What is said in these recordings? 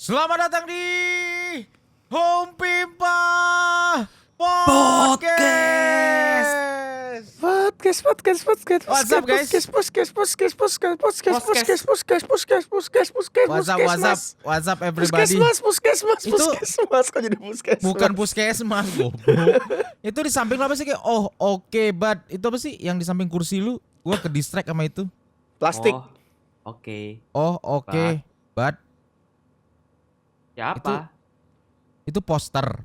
Selamat datang di Home Pimpa Podcast. What's up, guys? What's up everybody? Puskesmas kok jadi puskesmas? Bukan puskesmas, goblok. Itu di samping lu apa sih kayak oke, but itu apa sih yang di samping kursi lu? Gua ke distract sama itu. Plastik. Oke. Oke, but Siapa? itu poster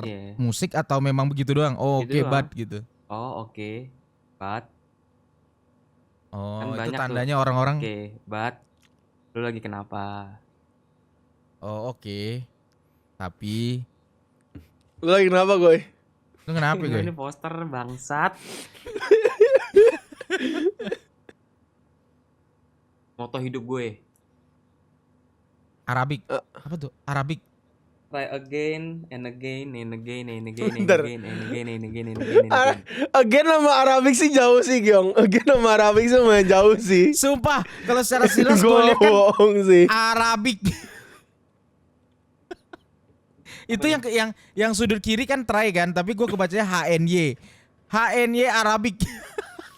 Iya. musik atau memang begitu doang? Oke, Gitu doang. but gitu. Oke. But. Oh, Kan itu banyak tandanya tuh. orang-orang. Oke. But. Lu lagi kenapa? Oh, oke. Tapi Lu lagi kenapa, Goy? lu kenapa Ini gue? poster bangsat. Moto hidup gue. Arabik. Apa tuh? Arabik. Try again and again and again and again and Bentar. again and again and again and again and again. Again sama Arabik sih jauh sih, Gyong. Again sama Arabik sama jauh sih. Sumpah, kalau secara silas gue Gua lihat kan bohong sih. Arabik. Itu yang sudut kiri kan try kan, tapi gue kebacanya HNY. HNY Arabik.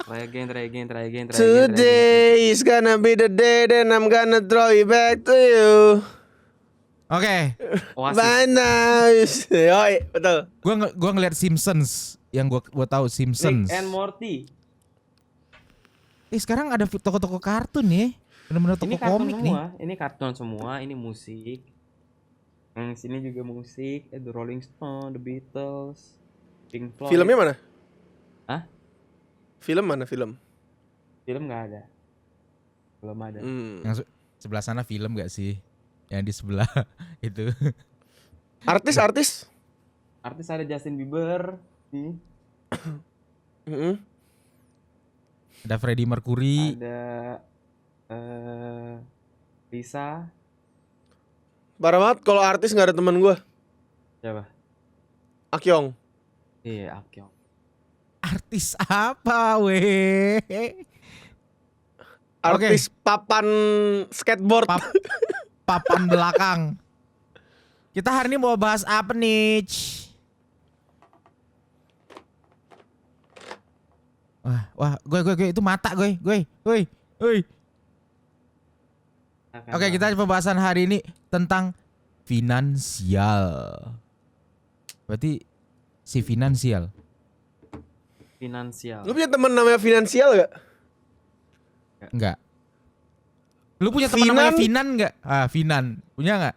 Try again, try again, try again, try again. Today is gonna be the day then I'm gonna throw it back to you. Oke, Oasis. Bye now. Yoi, betul. gua ngeliat Simpsons, yang gua tahu Simpsons. Rick and Morty. Sekarang ada toko-toko kartun ya, bener-bener toko Ini kartun komik nih. semua. Ini kartun semua. Ini musik. Yang sini juga musik. The Rolling Stone, The Beatles, Pink Floyd. Filmnya mana? Hah? Film mana film? Film nggak ada. Belum ada. Yang sebelah sana film gak sih? Yang di sebelah itu. Artis. Artis ada Justin Bieber. Nih. Mm-mm. Ada Freddie Mercury. Ada Lisa. Parah banget kalau artis nggak ada teman gue. Siapa? Akyong. Iya, Akyong. Artis apa weh? Artis papan skateboard. Papan belakang. Kita hari ini mau bahas apa nih? Wah, gue itu mata gue. Oke, kita pembahasan hari ini tentang finansial. Berarti si finansial. Finansial. Lu punya teman namanya Finansial gak? Enggak. Lu punya teman namanya Finan enggak? Finan. Punya enggak?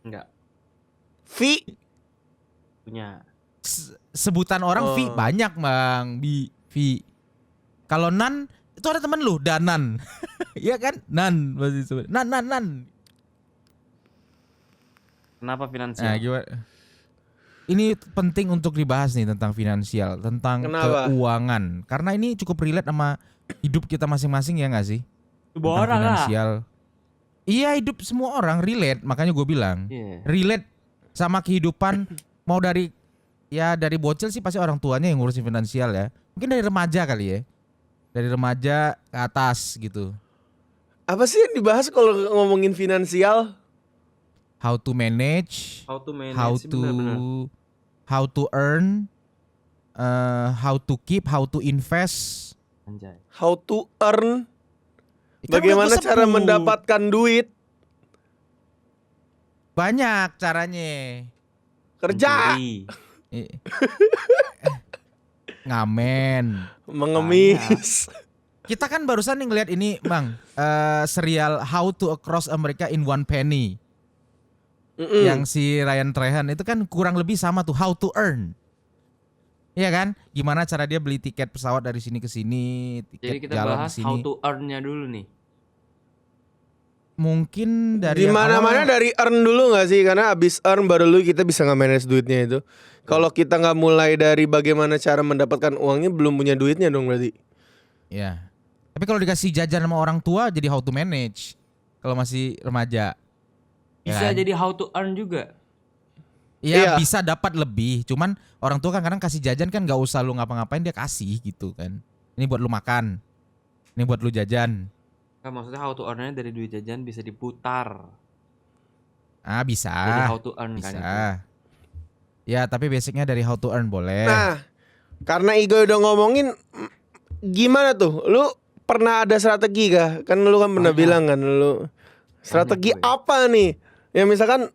Enggak. Vi. Punya. Sebutan orang Vi banyak, Bang. Vi. Kalau Nan itu ada teman lu, Danan. Iya kan? Nan pasti sebut. Nan. Kenapa finansial? Nah, gimana? Ini penting untuk dibahas nih tentang finansial, tentang Kenapa? keuangan. Karena ini cukup relate sama hidup kita masing-masing ya nggak sih? Semua Tentang orang lah. finansial. Iya, hidup semua orang relate, makanya gue bilang. Iya. Relate sama kehidupan mau dari bocil sih pasti orang tuanya yang ngurusin finansial ya. Mungkin dari remaja kali ya. Dari remaja ke atas gitu. Apa sih yang dibahas kalau ngomongin finansial? How to manage, How to manage. how sih, to bener-bener. how to earn, how to keep, how to invest. Anjay. How to earn? Kan Bagaimana udah gua cara sebut. mendapatkan duit? Banyak caranya. Kerja, Mencuri. Eh. Ngamen. mengemis. Kita kan barusan nih ngeliat ini, Bang, serial How to Across America in One Penny. Yang si Ryan Trahan itu kan kurang lebih sama tuh, how to earn. Iya kan? Gimana cara dia beli tiket pesawat dari sini ke sini, Jadi tiket kita jalan bahas ke how sini. to earn-nya dulu nih. Mungkin dari Di yang mana-mana awal- dari earn dulu nggak sih? Karena abis earn baru lu kita bisa nge-manage duitnya itu. Kalau kita nggak mulai dari bagaimana cara mendapatkan uangnya, belum punya duitnya dong berarti. Ya. Tapi kalau dikasih jajan sama orang tua jadi how to manage. Kalau masih remaja. Ya Bisa kan? jadi how to earn juga. Iya, Iya. bisa dapat lebih. Cuman orang tua kan kadang kasih jajan kan gak usah lu ngapa-ngapain dia kasih gitu kan. Ini buat lu makan. Ini buat lu jajan. Maksudnya how to earn-nya dari duit jajan bisa diputar. Bisa. Jadi how to earn kan Bisa. itu. Ya, tapi basicnya dari how to earn boleh. Nah, karena Igo udah ngomongin, gimana tuh? Lu pernah ada strategi kah? Kan lu kan pernah Banyak. bilang kan lu strategi Banyak gue. apa nih? Ya misalkan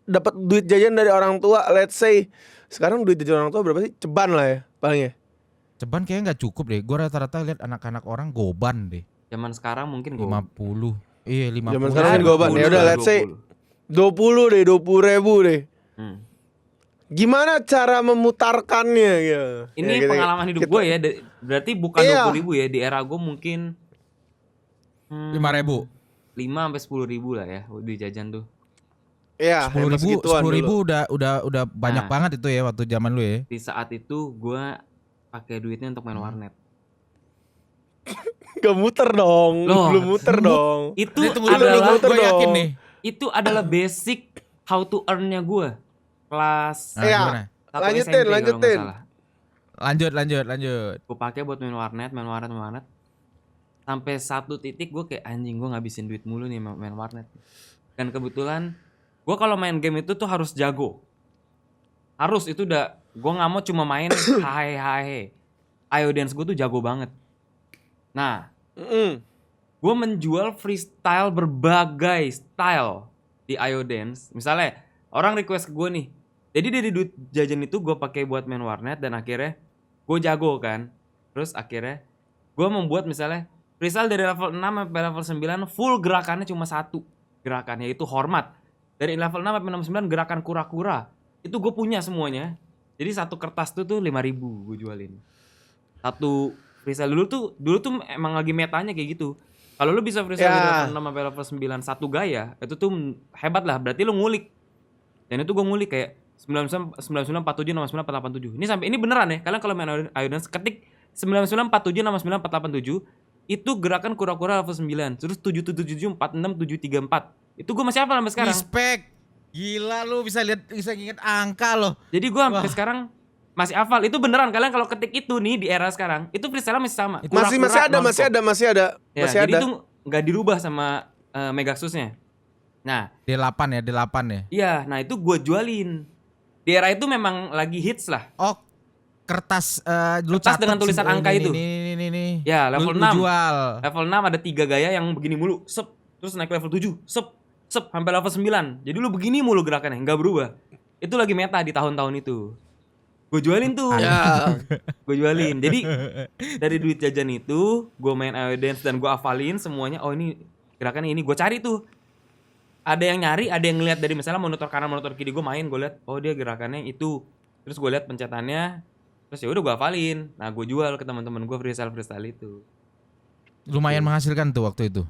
dapat duit jajan dari orang tua, let's say sekarang duit jajan orang tua berapa sih? Ceban lah ya paling ya. Ceban kayaknya nggak cukup deh. Gue rata-rata lihat anak-anak orang goban deh. Zaman sekarang mungkin gue 50. Iya, 50. Zaman sekarang kan goban. Ya udah, let's say 20 ribu deh. Gimana cara memutarkannya gitu? Ini Ya, kita- pengalaman hidup kita- gue ya. Berarti bukan Iya. 20.000 ya. Di era gue mungkin 5.000. 5 sampai 10.000 lah ya duit jajan tuh. Iya, 10.000 10.000 udah banyak Nah. banget itu ya waktu zaman lu ya. Di saat itu gue pakai duitnya untuk main warnet. Gak muter dong. Loh, Belum muter dong. Itu Tunggu dulu adalah nih, gue yakin nih. itu adalah basic how to earn-nya gue. Kelas Nah, Iya. gimana? 1 Lanjutin, SMP kalau lanjutin. nggak salah. Lanjut. Gue pakai buat main warnet. Sampai satu titik gue kayak anjing, gue ngabisin duit mulu nih main warnet. Dan kebetulan gue kalau main game itu tuh harus jago. Harus, itu udah, gue nggak mau cuma main hahe. Ayo dance gue tuh jago banget. Nah, gue menjual freestyle berbagai style di Ayo Dance. Misalnya orang request ke gue nih, jadi dari duit jajan itu gue pakai buat main warnet dan akhirnya gue jago kan. Terus akhirnya gue membuat misalnya freestyle dari level 6 sampai level 9 full gerakannya cuma satu gerakan, yaitu hormat. Dari level 6 sampai 69 gerakan kura-kura. Itu gue punya semuanya. Jadi satu kertas tuh 5.000 gue jualin. Satu freestyle dulu tuh emang lagi metanya kayak gitu. Kalau lu bisa freestyle dari level 6 sampai level 9 satu gaya, itu tuh hebat lah. Berarti lu ngulik. Dan itu gue ngulik kayak 99 47 69 487. Ini sampai ini beneran ya. Kalian kalau main Ayo Dance ketik 99 47 69 487 itu gerakan kura-kura level 9. Terus 777 46 734. Itu gue masih hafal sampai sekarang. Respect. Gila lu bisa inget angka loh. Jadi gue sampai sekarang masih hafal. Itu beneran, kalian kalau ketik itu nih di era sekarang, itu freestyle masih sama. Masih ada. Ya, Masih jadi ada. itu nggak dirubah sama Megaxusnya. Nah, D8 ya. iya, nah itu gue jualin. Di era itu memang lagi hits lah. Oh, kertas lu Kertas catet dengan tulisan semua angka itu. Ini. Ya, level Lu 6. jual. Level 6 ada 3 gaya yang begini mulu. Sep, terus naik level 7. Sep, sampai level 9. Jadi lu begini mulu gerakannya, nggak berubah. Itu lagi meta di tahun-tahun itu. Gue jualin tuh. Ya. Gue jualin. Jadi dari duit jajan itu, gue main Ayo Dance dan gue hafalin semuanya. Oh ini gerakannya ini. Gue cari tuh. Ada yang nyari, ada yang ngeliat dari misalnya monitor kanan, monitor kiri gue main. Gue liat, oh dia gerakannya itu. Terus gue liat pencetannya. Terus ya udah gue hafalin. Nah gue jual ke teman-teman gue freestyle itu. Lumayan menghasilkan tuh waktu itu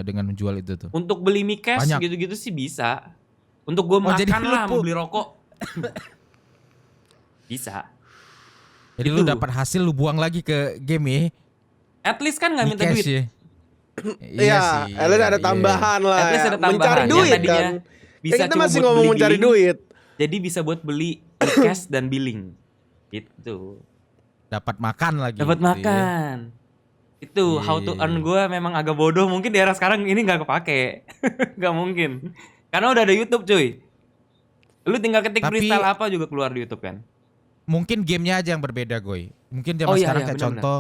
dengan menjual itu tuh. Untuk beli mic cash Banyak. gitu-gitu sih bisa. Untuk gue jadi makan lu lah, mau beli rokok. Bisa. Jadi Itu. lu dapat hasil lu buang lagi ke game ya. At least kan gak minta Cash duit. ya. Iya, ada tambahan lah. At least ya. ada tambahan. Mencari Yang duit tadinya kan. bisa Kan kita cuma masih buat ngomong beli mencari billing. duit. Jadi bisa buat beli cash dan billing. Gitu. Dapat makan lagi. Dapat gitu ya. makan. Itu how to earn gue memang agak bodoh. Mungkin di era sekarang ini gak kepake. Gak mungkin. Karena udah ada YouTube cuy. Lu tinggal ketik Tapi- freestyle apa juga keluar di YouTube kan. Mungkin gamenya aja yang berbeda Goy. Mungkin zaman Oh, iya, sekarang iya, kayak benar, contoh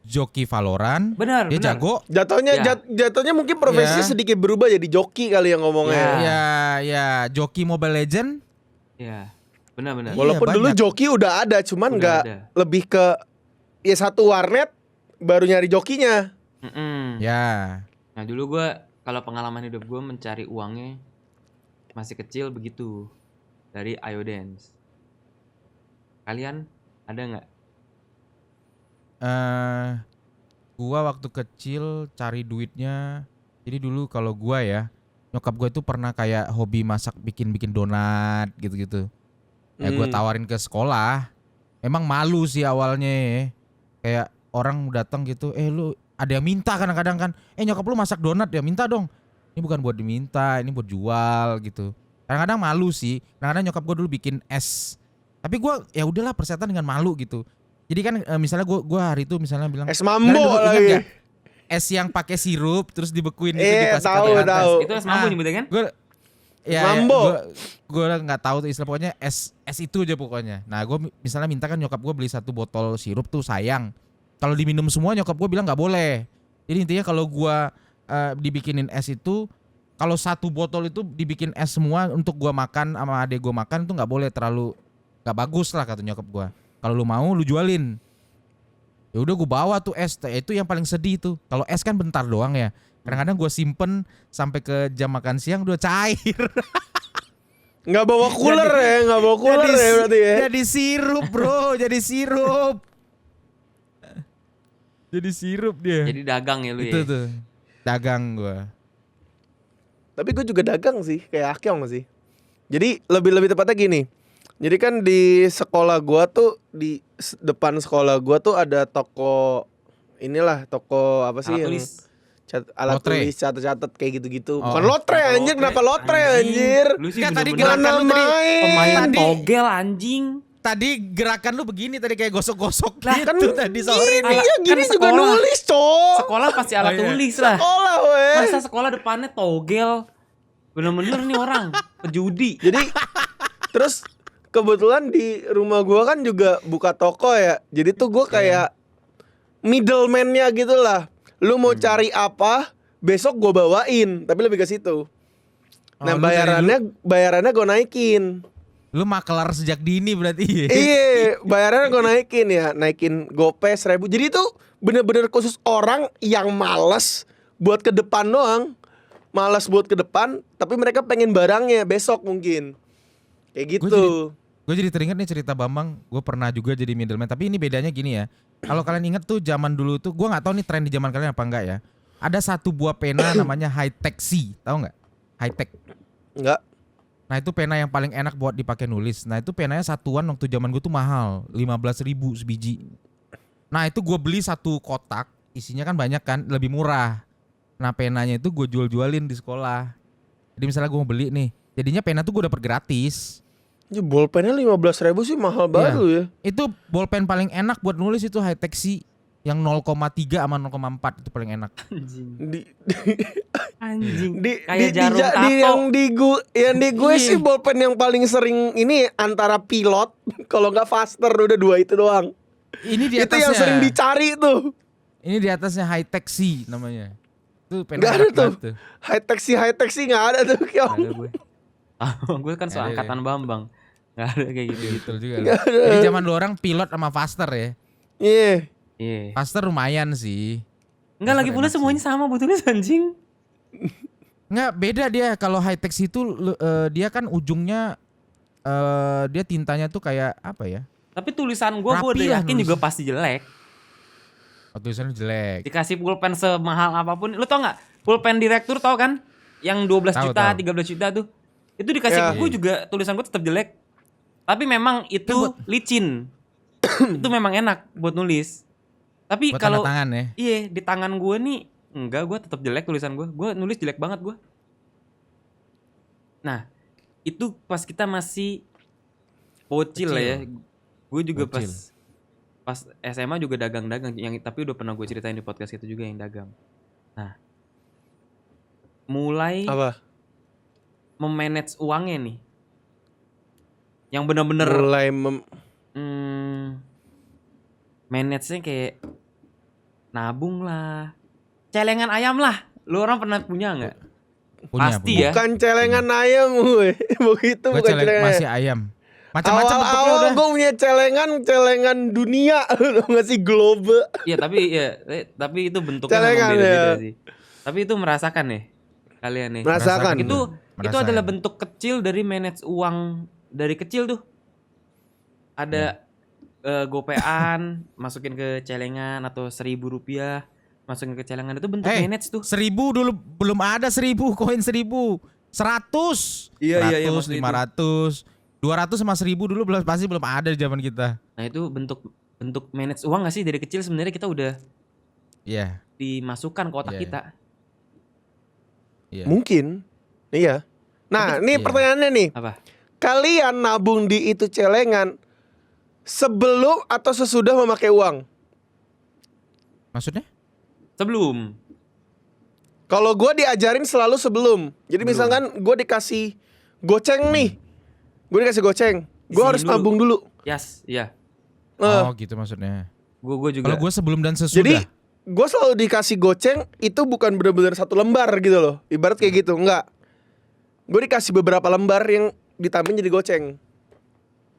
Joki Valorant. Benar, Dia benar. jago. Jatuhnya Ya. jatuhnya mungkin profesinya Ya. sedikit berubah jadi joki kali yang ngomongnya. Ya, Joki Mobile Legend. Ya, benar-benar. Iya, Walaupun dulu banyak. joki udah ada, cuman Udah nggak ada. lebih ke ya satu warnet baru nyari jokinya. Ya. Nah dulu gue kalau pengalaman hidup gue mencari uangnya masih kecil begitu dari Ayo Dance. Kalian ada nggak? Gua waktu kecil cari duitnya. Jadi dulu kalau gua ya, nyokap gua itu pernah kayak hobi masak bikin donat gitu-gitu. Ya gua tawarin ke sekolah. Emang malu sih awalnya ya. Kayak orang datang gitu, lu ada yang minta kadang-kadang kan, nyokap lu masak donat ya, minta dong. Ini bukan buat diminta, ini buat jual gitu. Kadang-kadang malu sih. Kadang-kadang nyokap gua dulu bikin es. Tapi gua ya udahlah persetan dengan malu gitu. Jadi kan misalnya gua hari itu misalnya bilang Es mambo "Kalian dulu ingat lagi." nggak? es yang pakai sirup terus dibekuin gitu Iya, dikasih tahu, ke atas. tahu. Itu es mambo nyebutnya kan? Gue Mambo. gue nggak tahu tuh istilah, pokoknya es itu aja pokoknya. Nah gue misalnya minta kan nyokap gue beli 1 botol sirup tuh sayang. Kalau diminum semua nyokap gue bilang nggak boleh. Jadi intinya kalau gue dibikinin es itu, kalau 1 botol itu dibikin es semua untuk gue makan sama adek gue makan tuh nggak boleh, terlalu nggak bagus lah kata nyokap gue. Kalau lu mau lu jualin. Ya udah gue bawa tuh es, itu yang paling sedih tuh. Kalau es kan bentar doang ya. Kadang-kadang gue simpen sampai ke jam makan siang udah cair. Nggak bawa cooler ya, nggak bawa cooler ya berarti ya. Jadi sirup bro, jadi sirup. Jadi sirup dia. Jadi dagang ya lu Itu ya. tuh dagang gue. Tapi gue juga dagang sih, kayak Akyong sih. Jadi lebih tepatnya gini. Jadi kan di sekolah gua tuh, di depan sekolah gua tuh ada toko, inilah toko apa sih Alat yang tulis. alat Lotre. tulis, catat-catat kayak gitu-gitu. Oh. Bukan lotre anjir, kenapa lotre anjir? Lu sih Nggak, tadi bener-bener gerakan lu tadi main. pemain tadi- togel anjing. Tadi gerakan lu begini tadi kayak gosok-gosok Lah, gitu kan tadi sorry Ini nih. ya gini Kan juga sekolah. nulis, Cok. Sekolah pasti alat Oh, iya. tulis lah. Sekolah weh. Masa sekolah depannya togel? Bener-bener nih orang pejudi. Jadi terus kebetulan di rumah gua kan juga buka toko ya. Jadi tuh gua kayak middleman-nya gitu lah. Lu mau cari apa, besok gua bawain, tapi lebih ke situ. Nah, Oh, lu dari bayarannya gua naikin. Lu makelar sejak dini berarti. Iya, bayarannya gua naikin ya, naikin GoPay 1.000. Jadi itu bener-bener khusus orang yang malas buat ke depan doang. Malas buat ke depan, tapi mereka pengen barangnya besok mungkin. Kayak gitu. Gue jadi teringat nih cerita Bambang. Gue pernah juga jadi middleman. Tapi ini bedanya gini ya. Kalau kalian ingat tuh zaman dulu tuh, gue nggak tahu nih tren di zaman kalian apa enggak ya. Ada 1 buah pena namanya High Tech C, tahu nggak? High Tech. Enggak. Nah itu pena yang paling enak buat dipakai nulis. Nah itu penanya satuan waktu zaman gue tuh mahal, 15.000 sebiji. Nah itu gue beli 1 kotak, isinya kan banyak kan, lebih murah. Nah penanya itu gue jual-jualin di sekolah. Jadi misalnya gue mau beli nih, jadinya pena tuh gue dapet gratis. Ya, bolpennya 15.000 sih mahal banget lu ya. Itu bolpen paling enak buat nulis itu High Tech C. Yang 0,3 sama 0,4 itu paling enak. Anjing. Di Anjing. di Kayak jarum di tato. yang di gue Iya. sih bolpen yang paling sering ini antara pilot kalau nggak faster, udah 2 itu doang. Ini di Itu atasnya. yang sering dicari tuh. Ini di atasnya High Tech C namanya. Itu pena Nggak ada enak tuh. banget High tech sih nggak ada tuh, Nggak Kyong. ada gue. Gue kan Nggak ada, seangkatan Bambang. Gak ada kayak gitu. Betul juga. Nggak ada. Jadi zaman dulu orang pilot sama faster ya. Iya. Iya. Faster lumayan sih. Enggak lagi pula enak semuanya sama butuhnya anjing. Nggak, beda dia. Kalau High Tech C itu dia kan ujungnya dia tintanya tuh kayak apa ya? Tapi tulisan gue Rapi udah lah yakin juga pasti jelek. Oh, tulisannya jelek. Dikasih pulpen semahal apapun. Lu tau gak? Pulpen direktur tau kan? Yang 12 Tahu, juta, tahu. 13 juta tuh. Itu dikasih Ya. ke gue juga tulisan gue tetap jelek. Tapi memang itu licin. Itu memang enak buat nulis. Tapi Buat kalau tanda tangan ya. iya di tangan gue nih enggak, gue tetap jelek tulisan gue. Gue nulis jelek banget gue. Nah, itu pas kita masih bocil lah ya. Gue juga Bocil. pas SMA juga dagang-dagang yang tapi udah pernah gue ceritain di podcast itu juga yang dagang. Nah, mulai Apa? memanage uangnya nih. Yang bener-bener Mulai manage-nya kayak nabung lah. Celengan ayam lah. Lu orang pernah punya nggak? Pasti ya. bukan celengan ayam gue. Begitu Gue bukan celengan. masih ayam. Macam-macam bentuknya Awal-awal udah. gue punya celengan dunia. Nggak sih, globe. Iya tapi itu bentuknya Celengan, memang beda-beda ya. sih. Tapi itu merasakan nih kalian nih. Merasakan. Itu Merasakan. adalah bentuk kecil dari manage uang dari kecil tuh. Ada gopean masukin ke celengan atau 1.000 rupiah masukin ke celengan, itu bentuk manage tuh. 1.000 dulu belum ada 1.000 koin 1.000. 100. Iya, 100, maksud itu. 500. 200 sama 1.000 dulu pasti belum ada di zaman kita. Nah itu bentuk manage uang gak sih? Dari kecil sebenarnya kita udah Iya. dimasukkan ke otak Iya. kita. Iya. Mungkin. Iya. Nah, ini iya. pertanyaannya nih. Apa? Kalian nabung di itu celengan sebelum atau sesudah memakai uang? Maksudnya? Sebelum. Kalau gue diajarin selalu sebelum. Jadi misalkan gue dikasih goceng nih, gue dikasih goceng, gue Isiin harus dulu. nabung dulu. Yes, iya. Oh gitu maksudnya. Gue juga. Kalau gue sebelum dan sesudah. Jadi gue selalu dikasih goceng itu bukan benar-benar satu lembar gitu loh. Ibarat kayak gitu, enggak. Gue dikasih beberapa lembar yang ditambahin jadi goceng.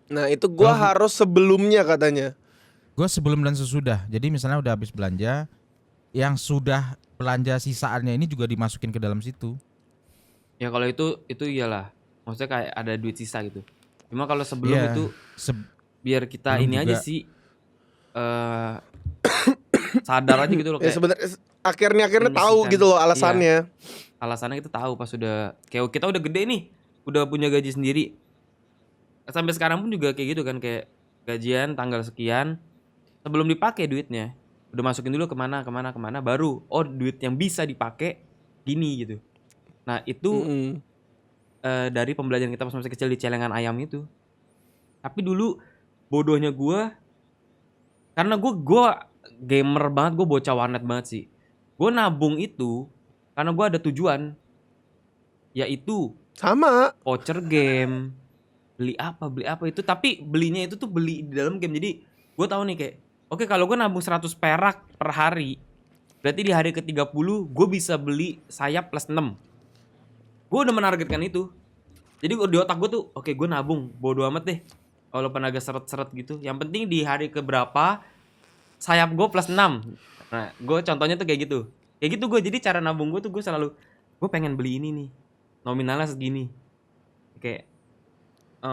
Nah itu gue harus sebelumnya katanya. Gue sebelum dan sesudah. Jadi misalnya udah habis belanja, yang sudah belanja sisaannya ini juga dimasukin ke dalam situ. Ya kalau itu iyalah. Maksudnya kayak ada duit sisa gitu. Cuma kalau sebelum Iya, itu biar kita sebelum ini aja juga. sih sadar aja gitu loh Ya kayak sebenarnya akhirnya tahu menyisihkan. gitu loh alasannya. Alasannya kita tahu pas udah kayak kita udah gede nih, udah punya gaji sendiri. Sampai sekarang pun juga kayak gitu kan, kayak gajian tanggal sekian sebelum dipakai duitnya udah masukin dulu kemana baru duit yang bisa dipakai gini gitu. Nah itu Mm-mm. dari pembelajaran kita pas masih kecil di celengan ayam itu. Tapi dulu bodohnya gue, karena gue gamer banget, gue bocah warnet banget sih. Gue nabung itu karena gue ada tujuan, yaitu Sama. voucher game, beli apa itu. Tapi belinya itu tuh beli di dalam game. Jadi gue tahu nih kayak, oke, kalau gue nabung 100 perak per hari, berarti di hari ke-30 gue bisa beli sayap plus 6. Gue udah menargetkan itu. Jadi di otak gue tuh, oke, gue nabung, bodo amat deh walaupun agak seret-seret gitu. Yang penting di hari keberapa sayap gue plus 6. Nah gue contohnya tuh kayak gitu. Kayak gitu gue, jadi cara nabung gue tuh gue selalu, gue pengen beli ini nih, nominalnya segini. Kayak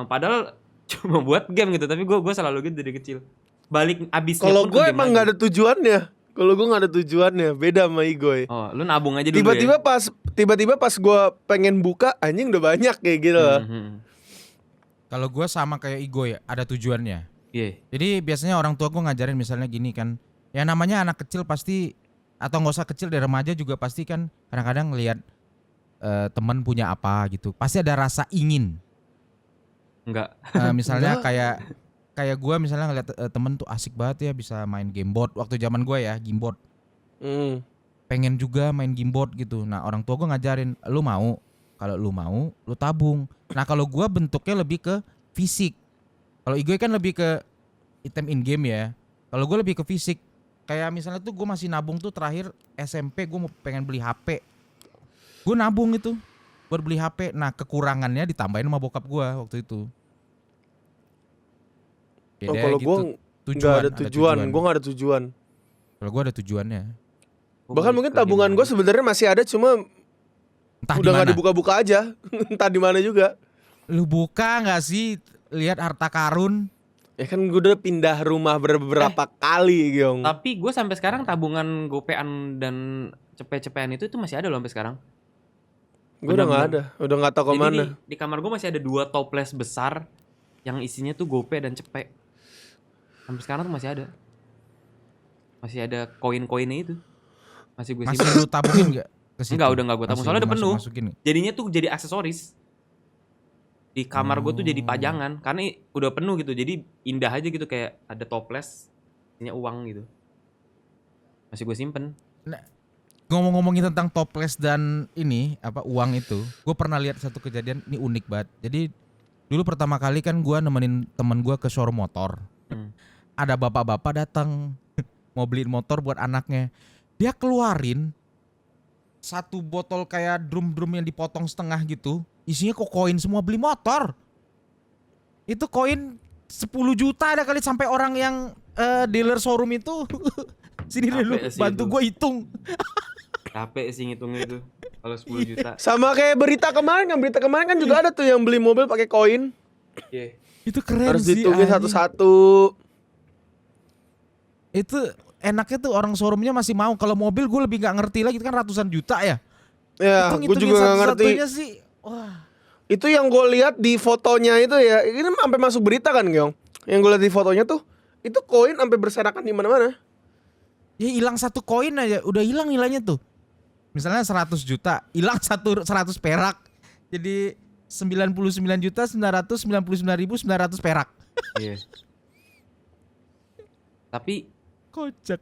padahal cuma buat game gitu, tapi gue selalu gitu dari kecil. Balik abisnya Kalau pun gue ke game emang lagi. nggak ada tujuannya. Kalau gue nggak ada tujuannya, beda sama Igoy. Oh, lu nabung aja dulu Tiba-tiba pas gue pengen buka, anjing udah banyak kayak gitu ya. loh. Kalau gue sama kayak Igo ya, ada tujuannya. Iya. Jadi biasanya orang tua gue ngajarin misalnya gini kan, ya namanya anak kecil pasti, atau nggak usah kecil, dari remaja juga pasti kan kadang-kadang ngelihat teman punya apa gitu, pasti ada rasa ingin. Enggak. Misalnya kayak gue misalnya ngeliat temen tuh asik banget ya bisa main gamebot waktu zaman gue ya, gamebot. Pengen juga main gamebot gitu. Nah orang tua gue ngajarin, lu mau, kalau lu mau lu tabung. Nah kalau gue bentuknya lebih ke fisik. Kalau Igoy kan lebih ke item in game ya. Kalau gue lebih ke fisik. Kayak misalnya tuh gue masih nabung tuh terakhir SMP, gue mau pengen beli HP. Gue nabung itu buat beli HP. Nah kekurangannya ditambahin sama bokap gue waktu itu. Oh, Beda kalau gitu. gue nggak ada tujuan, gue nggak ada tujuan. Kalau gue ada tujuannya. Bahkan mungkin tabungan gue sebenarnya masih ada, cuma Entah udah nggak di mana. dibuka-buka aja. Entah di mana juga. Lu buka nggak sih lihat harta karun? Ya kan gue udah pindah rumah beberapa kali, Gyong. Tapi gue sampai sekarang tabungan gopean dan cepet-cepean itu masih ada loh sampai sekarang. Gue udah nggak ada, udah nggak tahu Jadi kemana. di kamar gue masih ada 2 toples besar yang isinya tuh gope dan cepet. Sampai sekarang tuh masih ada. Masih ada koin-koinnya itu. Masih gue Masih simpan. lu tabungin nggak ke situ? Enggak, udah enggak gue tabung. Masih Soalnya lu udah penuh. masukin nggak? Jadinya tuh jadi aksesoris. Di kamar gue tuh jadi pajangan. Karena udah penuh gitu. Jadi indah aja gitu, kayak ada toples isinya uang gitu. Masih gue simpen. Nah, ngomong-ngomongin tentang toples dan ini apa uang itu, gue pernah lihat satu kejadian ini unik banget. Jadi dulu pertama kali kan gue nemenin temen gue ke showroom motor. Ada bapak-bapak datang mau beliin motor buat anaknya. Dia keluarin satu botol kayak drum-drum yang dipotong setengah gitu. Isinya kok koin semua, beli motor. Itu koin 10 juta ada kali, sampai orang yang dealer showroom itu sini dulu Capek sih bantu itu. gue hitung. Capek sih ngitungnya itu. Kalau 10 juta. Sama kayak berita kemarin kan juga ada tuh yang beli mobil pakai koin. Iya. Itu keren Harus sih. dihitungin anjing. satu-satu. Itu enaknya tuh orang showroomnya masih mau. Kalau mobil gue lebih nggak ngerti lagi, itu kan ratusan juta ya. Ya, gue juga nggak ngerti. satu-satunya sih. Wah. Itu yang gue lihat di fotonya itu ya, ini sampai masuk berita kan, Gyong. Yang gue lihat di fotonya tuh, itu koin sampai berserakan di mana-mana. Ya hilang satu koin aja udah hilang nilainya tuh. Misalnya 100 juta, hilang 100 perak. Jadi 99.999.900 perak. Iya. Tapi Kocak.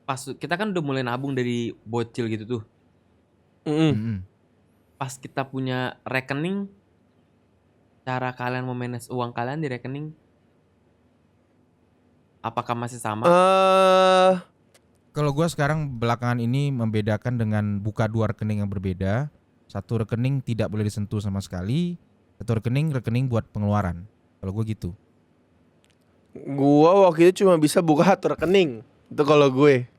pas kita kan udah mulai nabung dari bocil gitu tuh. Mm-mm. Pas kita punya rekening, cara kalian memanage uang kalian di rekening apakah masih sama? Kalau gue sekarang belakangan ini membedakan dengan buka 2 rekening yang berbeda. Satu rekening tidak boleh disentuh sama sekali. Satu rekening buat pengeluaran. Kalau gue gitu. Gua waktu itu cuma bisa buka 1 rekening. Itu kalau gue.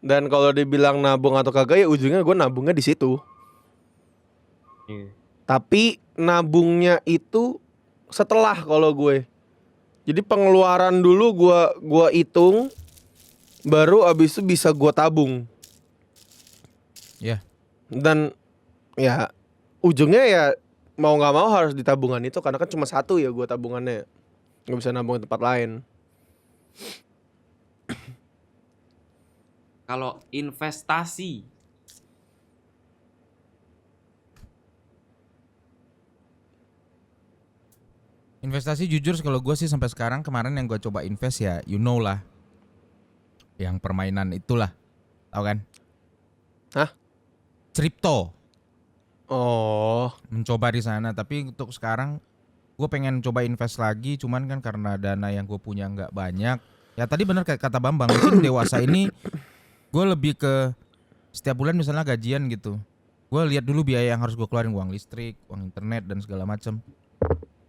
Dan kalau dibilang nabung atau kagak ya ujungnya gue nabungnya di situ. Iya. Tapi nabungnya itu setelah kalau gue. Jadi pengeluaran dulu gua hitung, baru abis itu bisa gua tabung. Ya. Dan ya ujungnya ya mau nggak mau harus di tabungan itu karena kan cuma 1 ya gua tabungannya. Nggak bisa nabung di tempat lain. Kalau investasi, Investasi jujur kalau gue sih sampai sekarang kemarin yang gue coba invest ya you know lah. Yang permainan itulah. Tahu kan? Hah? Crypto. Oh, Mencoba di sana tapi untuk sekarang gue pengen coba invest lagi cuman kan karena dana yang gue punya nggak banyak. Ya tadi benar kayak kata Bambang mungkin dewasa ini gue lebih ke setiap bulan misalnya gajian gitu. Gue lihat dulu biaya yang harus gue keluarin, uang listrik, uang internet dan segala macam.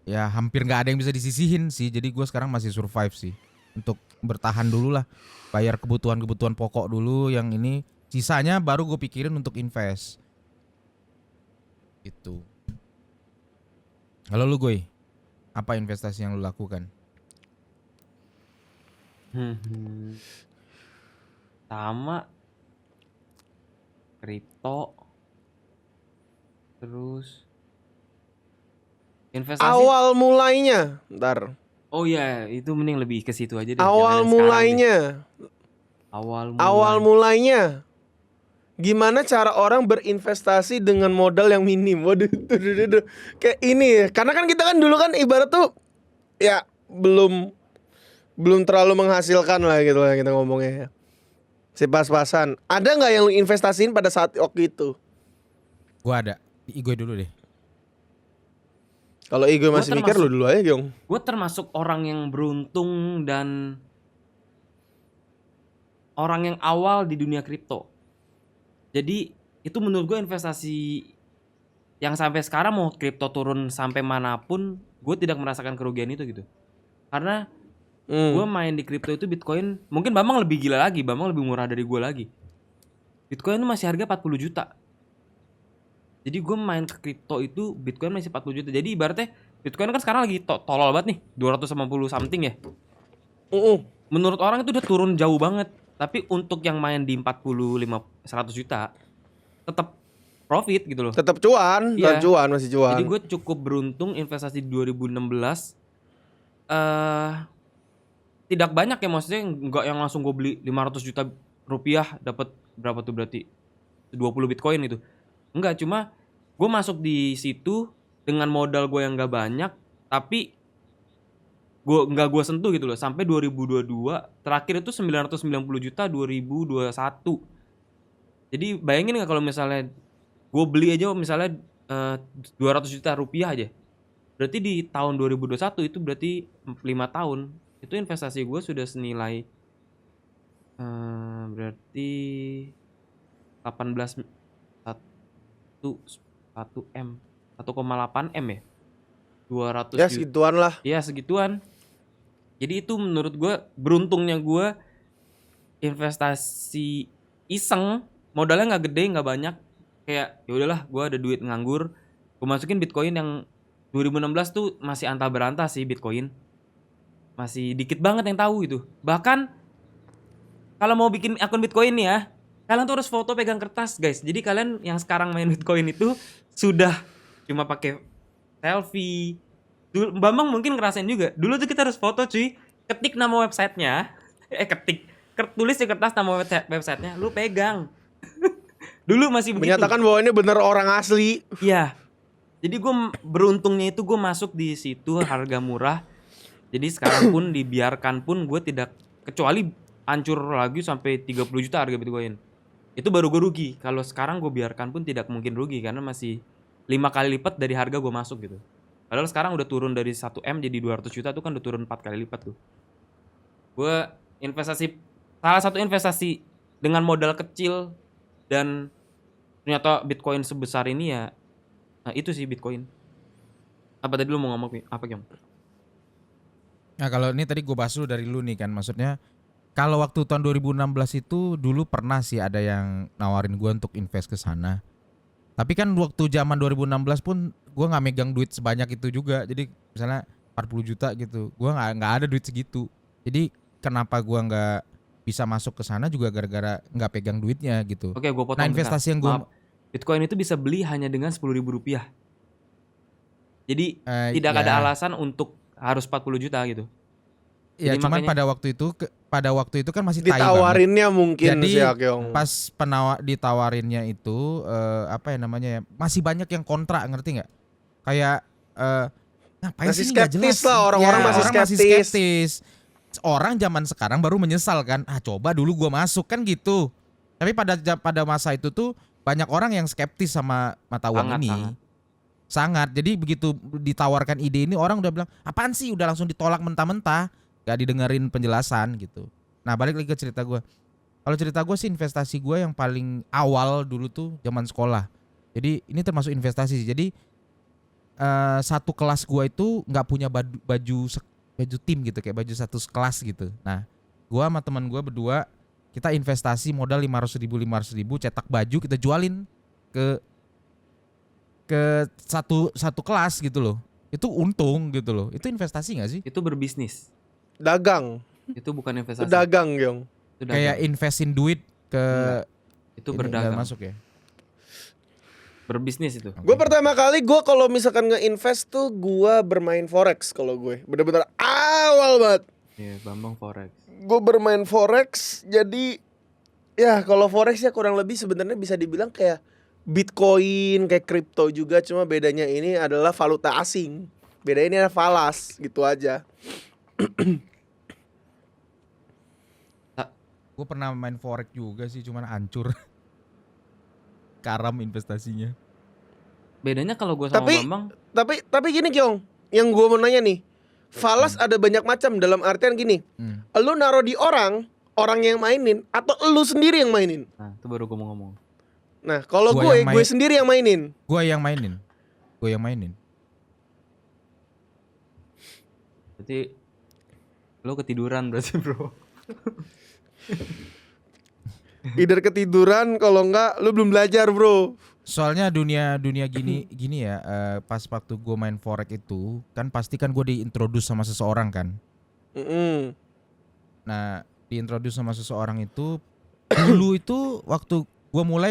Ya hampir nggak ada yang bisa disisihin sih. Jadi gue sekarang masih survive sih untuk bertahan dulu lah. Bayar kebutuhan pokok dulu yang ini. Sisanya baru gue pikirin untuk invest. Itu. Kalau lu gue, apa investasi yang lu lakukan? sama kripto, terus investasi. awal mulainya. Ntar. Oh iya, itu mending lebih ke situ aja deh. Awal jangan yang sekarang deh. mulainya. Awal Mulainya. Gimana cara orang berinvestasi dengan modal yang minim? Waduh, duh. Kayak ini ya. Karena kan kita kan dulu kan ibarat tuh ya belum terlalu menghasilkan lah gitu lah kita ngomongnya ya. Si pas-pasan. Ada nggak yang lu investasiin pada saat waktu itu? Gue ada. Gue dulu deh. Kalau Igo masih Gua mikir lu dulu aja, Gyong. Gue termasuk orang yang beruntung dan orang yang awal di dunia kripto. Jadi itu menurut gue investasi yang sampai sekarang mau kripto turun sampai manapun, gue tidak merasakan kerugian itu gitu. Karena gue main di kripto itu Bitcoin, mungkin Bambang lebih gila lagi, Bambang lebih murah dari gue lagi. Bitcoin itu masih harga 40 juta. Jadi gue main ke kripto itu Bitcoin masih 40 juta. Jadi ibaratnya Bitcoin kan sekarang lagi tolol banget nih, 250 something ya. Menurut orang itu udah turun jauh banget. Tapi untuk yang main di 40, 100 juta tetap profit gitu loh. Tetap cuan, Iya. masih cuan. Jadi gue cukup beruntung investasi di 2016. Tidak banyak ya, maksudnya nggak yang langsung gue beli 500 juta rupiah dapat berapa tuh berarti 20 Bitcoin itu. Enggak, cuma gue masuk di situ dengan modal gue yang nggak banyak, tapi gue sentuh gitu loh sampai 2022, terakhir itu 990 juta 2021. Jadi bayangin nggak kalau misalnya gue beli aja misalnya 200 juta rupiah aja, berarti di tahun 2021 itu berarti 5 tahun itu investasi gue sudah senilai berarti 18 1 M 1,8 M ya 200 Ya juta. segituan lah. Iya segituan. Jadi itu menurut gue beruntungnya gue investasi iseng, modalnya nggak gede nggak banyak, kayak ya udahlah gue ada duit nganggur, gue masukin Bitcoin yang 2016 tuh masih antah berantah sih Bitcoin, masih dikit banget yang tahu itu. Bahkan kalau mau bikin akun Bitcoin nih ya, kalian tuh harus foto pegang kertas guys. Jadi kalian yang sekarang main Bitcoin itu sudah cuma pakai selfie. Dulu Bambang mungkin ngerasain juga. Dulu tuh kita harus foto cuy, ketik nama websitenya, tulis di kertas nama websitenya, lu pegang. Dulu masih begitu. Menyatakan bahwa ini bener orang asli. Iya. Jadi gue beruntungnya itu gue masuk di situ harga murah. Jadi sekarang pun dibiarkan pun gue tidak, kecuali hancur lagi sampai 30 juta harga Bitcoin. Itu baru gue rugi. Kalau sekarang gue biarkan pun tidak mungkin rugi karena masih 5 kali lipat dari harga gue masuk gitu. Padahal sekarang udah turun dari 1 M jadi 200 juta tuh kan udah turun 4 kali lipat tuh. Gue salah satu investasi dengan modal kecil dan ternyata Bitcoin sebesar ini ya. Nah, itu sih Bitcoin. Apa tadi lu mau ngomong apa, Kyong? Nah kalau ini tadi gue bahas dulu dari lu nih kan, maksudnya kalau waktu tahun 2016 itu dulu pernah sih ada yang nawarin gue untuk invest ke sana. Tapi kan waktu zaman 2016 pun gue nggak megang duit sebanyak itu juga. Jadi misalnya 40 juta gitu, gue nggak ada duit segitu. Jadi kenapa gue nggak bisa masuk ke sana juga gara-gara nggak pegang duitnya gitu. Oke, gue potong. Nah investasi yang gue Bitcoin itu bisa beli hanya dengan 10.000 rupiah. Jadi tidak ada ya. alasan untuk harus 40 juta gitu. Ya Jadi cuman makanya- pada waktu itu kan masih tai banget. Ditawarinnya mungkin Jadi sih Kyong. pas ditawarinnya itu apa ya namanya ya, masih banyak yang kontra, ngerti nggak? Kayak ngapain Masih sih nggak skeptis jelas? lah, orang-orang masih skeptis. Orang zaman sekarang baru menyesal kan, coba dulu gua masuk kan gitu. Tapi pada masa itu tuh banyak orang yang skeptis sama mata uang ini. Sangat. Jadi begitu ditawarkan ide ini orang udah bilang apaan sih, udah langsung ditolak mentah-mentah, gak didengerin penjelasan gitu. Nah balik lagi ke cerita gue. Kalau cerita gue sih investasi gue yang paling awal dulu tuh zaman sekolah. Jadi ini termasuk investasi sih. Jadi satu kelas gue itu nggak punya baju tim gitu, kayak baju satu kelas gitu. Nah gue sama teman gue berdua kita investasi modal 500 ribu cetak baju, kita jualin ke satu kelas gitu loh. Itu untung gitu loh. Itu investasi gak sih? Itu berbisnis. Dagang. Itu bukan investasi. Dagang, Kyong. Itu dagang. Kayak investin duit ke Itu ini berdagang. nggak masuk ya. Berbisnis itu. Gue pertama kali kalau misalkan nge-invest tuh gue bermain forex kalau gue. Bener-bener awal banget. Iya, Bambang Forex. Gue bermain forex, jadi ya kalau forex ya kurang lebih sebenarnya bisa dibilang kayak Bitcoin, kayak kripto juga, cuma bedanya ini adalah valuta asing. Bedanya ini adalah falas, gitu aja. Gue pernah main forex juga sih, cuman hancur. Karam investasinya. Bedanya kalau gue sama Bambang, Tapi gini Kyong, yang gue mau nanya nih, falas ada banyak macam dalam artian gini, lu naruh di orang yang mainin atau lu sendiri yang mainin. nah itu baru gue mau ngomong. Nah kalau Gua yang gue sendiri yang mainin. Gue yang mainin. Berarti lo ketiduran berarti bro. Either ketiduran, kalau enggak lu belum belajar bro. Soalnya dunia gini ya, pas waktu gue main forex itu kan pasti kan gue diintroduce sama seseorang kan. Nah diintroduce sama seseorang itu dulu itu waktu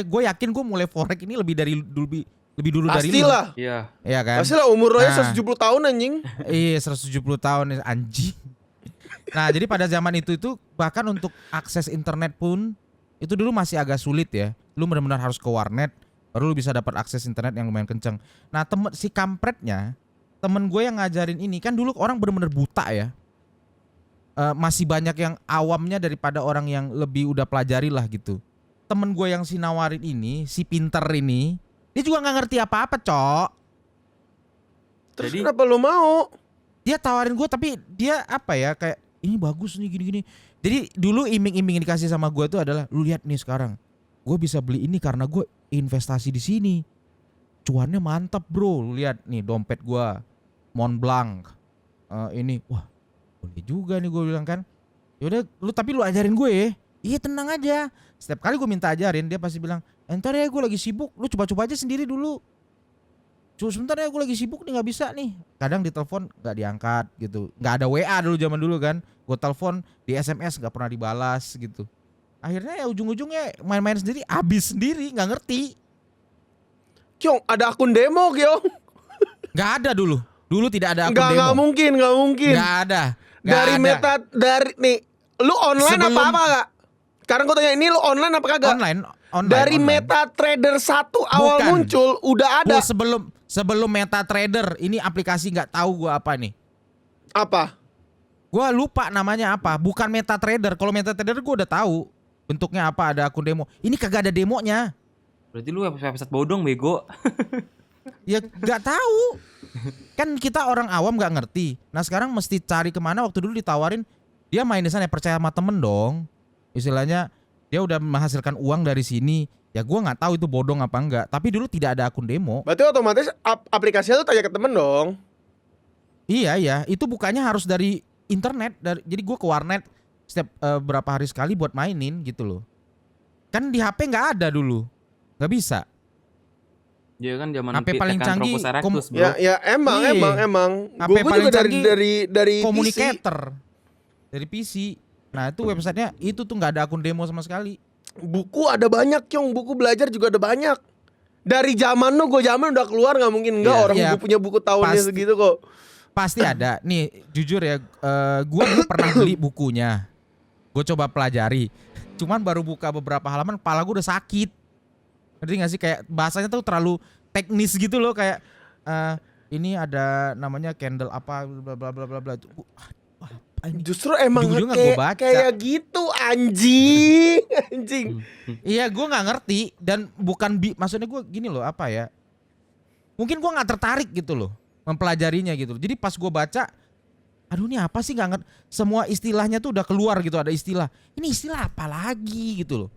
gue yakin gue mulai forex ini lebih dulu dari lu. Pastilah. Iya. Iya kan? Pastilah umur lo ya Nah. 170 tahun anjing. Iya 170 tahun anjing. Nah jadi pada zaman itu bahkan untuk akses internet pun itu dulu masih agak sulit ya. Lu benar-benar harus ke warnet baru lu bisa dapat akses internet yang lumayan kencang. Nah si kampretnya temen gue yang ngajarin ini kan dulu orang benar-benar buta ya. Masih banyak yang awamnya daripada orang yang lebih udah pelajari lah gitu. Temen gue yang si nawarin ini, si pinter ini, dia juga nggak ngerti apa-apa cok. Terus Jadi- kenapa lu mau? Dia tawarin gue tapi dia apa ya kayak ini bagus nih gini-gini. Jadi dulu iming-iming yang dikasih sama gue tuh adalah lu lihat nih sekarang gue bisa beli ini karena gue investasi di sini. Cuannya mantap bro, lu lihat nih dompet gue Montblanc. Ini wah boleh juga nih gue bilang kan. Yaudah lu ajarin gue ya. Iya tenang aja. Setiap kali gue minta ajarin dia pasti bilang entar ya gue lagi sibuk, lu coba-coba aja sendiri dulu. Cuma sebentar ya gue lagi sibuk nih nggak bisa nih. Kadang ditelepon nggak diangkat gitu. Nggak ada WA dulu zaman dulu kan. Gue telepon di SMS nggak pernah dibalas gitu. Akhirnya ya ujung-ujungnya main-main sendiri, habis sendiri nggak ngerti. Kyong, ada akun demo Kyong. Nggak ada dulu. Dulu tidak ada akun Nggak demo. mungkin. Nggak ada. Nggak ada. Nih, lu online Sebelum- apa enggak? Sekarang gue tanya, ini lu online apa kagak? Online. Dari MetaTrader 1 awal Bukan. muncul udah ada. Sebelum MetaTrader ini aplikasi nggak tahu gue apa nih. Apa? Gua lupa namanya apa. Bukan MetaTrader. Kalau MetaTrader gua udah tahu bentuknya apa, ada akun demo. Ini kagak ada demonya. Berarti lu website bodong bego. Ya nggak tahu. Kan kita orang awam nggak ngerti. Nah sekarang mesti cari kemana. Waktu dulu ditawarin dia main di sana, ya percaya sama temen dong. Istilahnya dia udah menghasilkan uang dari sini. Ya gua nggak tahu itu bodong apa enggak. Tapi dulu tidak ada akun demo. Berarti otomatis aplikasinya tuh tanya ke temen dong. Iya, itu bukannya harus dari internet. Jadi gue ke warnet setiap berapa hari sekali buat mainin gitu loh. Kan di HP nggak ada dulu, nggak bisa. Dia kan zaman HP paling canggih Erectus, bro. Ya emang. Iya. HP Gue paling juga canggih dari communicator dari PC. Nah itu websitenya itu tuh nggak ada akun demo sama sekali. Buku ada banyak, Kyong. Buku belajar juga ada banyak. Dari zaman gue zaman udah keluar, nggak mungkin enggak orang Iya, punya buku tahunnya pasti. segitu kok. Pasti ada. Nih jujur ya, gue dulu pernah beli bukunya. Gue coba pelajari. Cuman baru buka beberapa halaman, kepala gue udah sakit. Ngerti gak sih, kayak bahasanya tuh terlalu teknis gitu loh, kayak ini ada namanya candle apa bla bla bla bla bla. Wah, apa ini? Justru emang Ujung-ujungnya gua baca. kayak gitu anjing. Anjing. Iya, gue nggak ngerti dan bukan maksudnya gue gini loh, apa ya? Mungkin gue nggak tertarik gitu loh mempelajarinya gitu. Jadi pas gue baca, aduh ini apa sih, nggak ngerti. Semua istilahnya tuh udah keluar gitu, ada istilah. Ini istilah apa lagi gitu loh.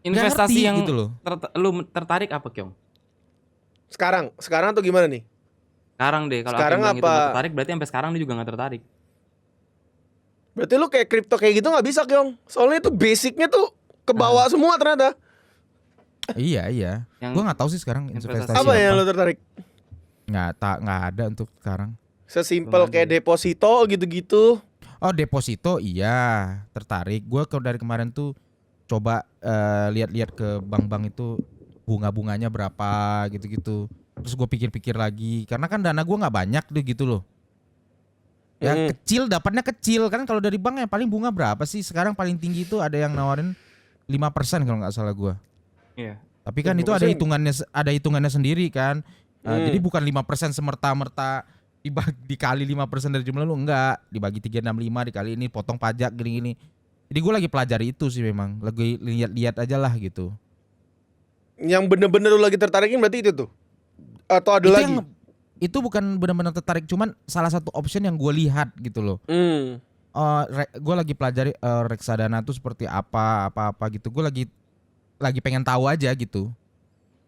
Investasi ngerti yang gitu loh. lu tertarik apa, Kyong? Sekarang tuh gimana nih? Sekarang deh, kalau Sekarang Akim bilang itu apa? nggak tertarik, berarti sampai sekarang dia juga nggak tertarik. Berarti lu kayak kripto kayak gitu nggak bisa, Kyong. Soalnya itu basicnya tuh kebawa semua ternyata. Iya. Yang Gue nggak tahu sih sekarang investasi Apa yang lu tertarik? nggak ada untuk sekarang. Sesimpel kayak deposito gitu-gitu. Oh deposito iya tertarik. Gue dari kemarin tuh coba lihat-lihat ke bank-bank itu bunga-bunganya berapa gitu-gitu. Terus gue pikir-pikir lagi, karena kan dana gue nggak banyak tuh gitu loh. Ya kecil, dapatnya kecil kan. Kalau dari bank yang paling bunga berapa sih? Sekarang paling tinggi itu ada yang nawarin 5% kalau nggak salah gue. Iya. Tapi kan itu ada hitungannya sendiri kan. Jadi bukan 5% semerta-merta dikali 5% dari jumlah lu, enggak, dibagi 365 dikali ini potong pajak gini-gini. Jadi gue lagi pelajari itu sih, memang lagi lihat-lihat aja lah gitu. Yang bener-bener lu lagi tertarikin berarti itu tuh? Atau ada Itu lagi? itu bukan benar-benar tertarik, cuman salah satu option yang gue lihat gitu loh. Gue lagi pelajari reksadana tuh seperti apa gitu. Gue lagi pengen tahu aja gitu.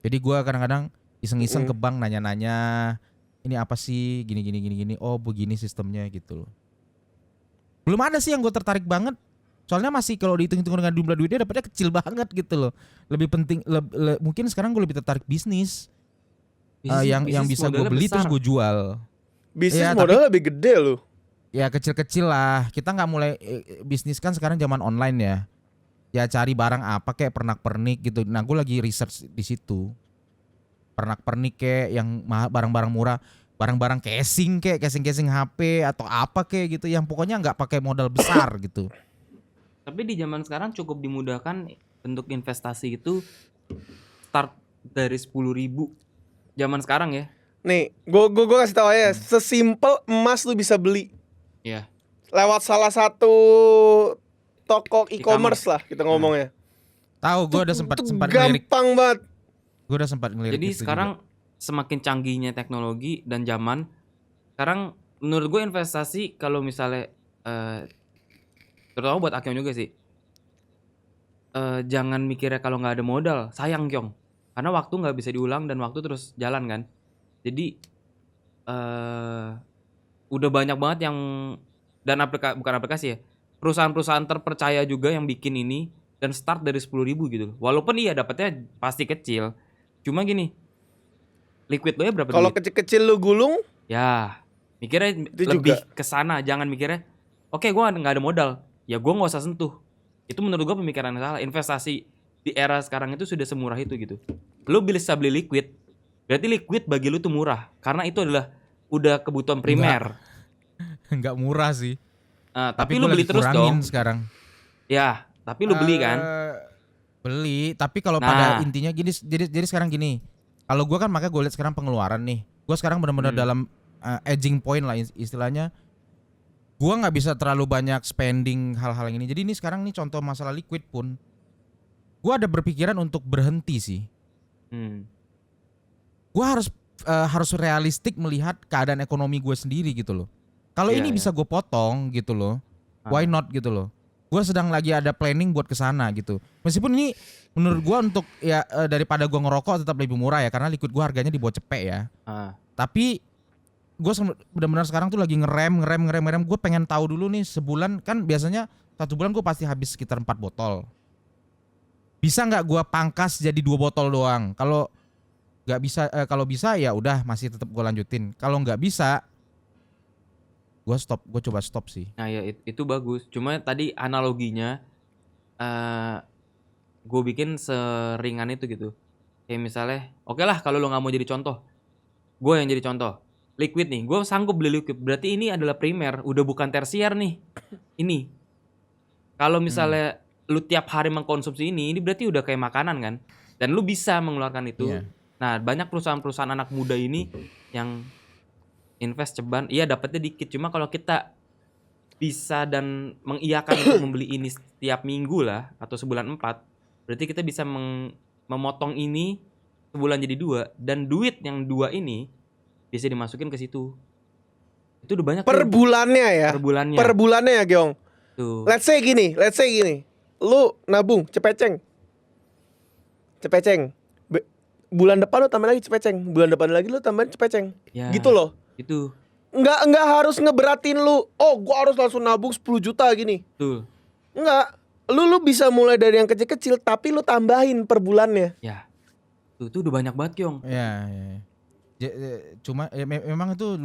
Jadi gue kadang-kadang iseng-iseng ke bank nanya-nanya, ini apa sih gini. Oh begini sistemnya gitu loh. Belum ada sih yang gue tertarik banget. Soalnya masih kalau dihitung-hitung dengan jumlah duitnya dapatnya kecil banget gitu loh. Lebih penting mungkin sekarang gue lebih tertarik bisnis. Yang bisa gue beli terus gue jual. Bisnis Ya, modalnya lebih gede loh. Ya kecil-kecil lah. Kita nggak mulai bisnis kan sekarang zaman online ya. Ya cari barang apa kayak pernak-pernik gitu. Nah gue lagi research di situ. Pernak-pernik kayak yang barang-barang murah, barang-barang casing HP atau apa kayak gitu. Yang pokoknya nggak pakai modal besar gitu. Tapi di zaman sekarang cukup dimudahkan bentuk investasi itu start dari 10.000 zaman sekarang ya. Nih, gue kasih tahu aja, sesimpel emas lu bisa beli Iya. lewat salah satu toko e-commerce lah kita ngomongnya. Tahu gue udah sempat ngelirik. Gampang banget. Gue udah sempat ngelirik. Jadi itu sekarang juga. semakin canggihnya teknologi dan zaman, sekarang menurut gue investasi kalau misalnya terutama buat Akyong juga sih, jangan mikirnya kalau nggak ada modal, sayang Kyong, karena waktu nggak bisa diulang dan waktu terus jalan kan. Jadi udah banyak banget yang dan bukan aplikasi ya, perusahaan-perusahaan terpercaya juga yang bikin ini dan start dari 10.000 gitu. Walaupun iya dapatnya pasti kecil, cuma gini, liquid lo ya berapa Kalau duit? kecil-kecil lu gulung, Ya mikirnya Itu lebih juga. ke sana, jangan mikirnya oke gue nggak ada modal, ya gue nggak usah sentuh. Itu menurut gue pemikiran yang salah. Investasi di era sekarang itu sudah semurah itu gitu. Lu bisa beli liquid, berarti liquid bagi lu tuh murah karena itu adalah udah kebutuhan primer. Nggak murah sih. Tapi lu gua beli lagi terus kurangin dong. sekarang. Ya, tapi lu beli kan. Beli, tapi kalau Nah. pada intinya gini, jadi sekarang gini. Kalau gue kan makanya gue lihat sekarang pengeluaran nih. Gue sekarang benar-benar dalam edging point lah istilahnya. gua nggak bisa terlalu banyak spending hal-hal yang ini. Jadi ini sekarang nih contoh masalah liquid pun, gua ada berpikiran untuk berhenti sih. Gua harus realistik melihat keadaan ekonomi gue sendiri gitu loh. Kalau Iya, ini iya. bisa gue potong gitu loh, why not gitu loh. Gue sedang lagi ada planning buat kesana gitu. Meskipun ini menurut gue untuk ya daripada gue ngerokok tetap lebih murah ya, karena liquid gue harganya di bawah cepek ya. Tapi gue benar-benar sekarang tuh lagi ngerem. Gue pengen tahu dulu nih, sebulan kan biasanya 1 bulan gue pasti habis sekitar 4 botol. Bisa nggak gue pangkas jadi 2 botol doang? Kalau nggak bisa, kalau bisa ya udah masih tetap gue lanjutin. Kalau nggak bisa, gue coba stop sih. Nah ya itu bagus. Cuma tadi analoginya gue bikin seringan itu gitu. Kayak misalnya, oke lah kalau lo nggak mau jadi contoh, gue yang jadi contoh. Liquid nih, gue sanggup beli liquid. Berarti ini adalah primer, udah bukan tersier nih. Ini. Kalau misalnya lu tiap hari mengkonsumsi ini berarti udah kayak makanan kan. Dan lu bisa mengeluarkan itu. Iya. Nah banyak perusahaan-perusahaan anak muda ini yang invest ceban, iya dapatnya dikit. Cuma kalau kita bisa dan mengiyakan untuk membeli ini setiap minggu lah atau sebulan 4, berarti kita bisa memotong ini sebulan jadi 2, dan duit yang 2 ini bisa dimasukin ke situ. Itu udah banyak Per tuh. bulannya ya. Per bulannya. Per bulannya ya, Gyong. Tuh. Let's say gini. Lu nabung cepeceng. Bulan depan lu tambah lagi cepeceng. Bulan depan lagi lu tambahin cepeceng. Ya, Gitu loh. Itu. Enggak harus ngeberatin lu. Oh, gua harus langsung nabung 10 juta gini. Tuh. Enggak. Lu bisa mulai dari yang kecil-kecil tapi lu tambahin per bulannya. Ya. Tuh udah banyak banget, Kyong. Ya. Cuma memang itu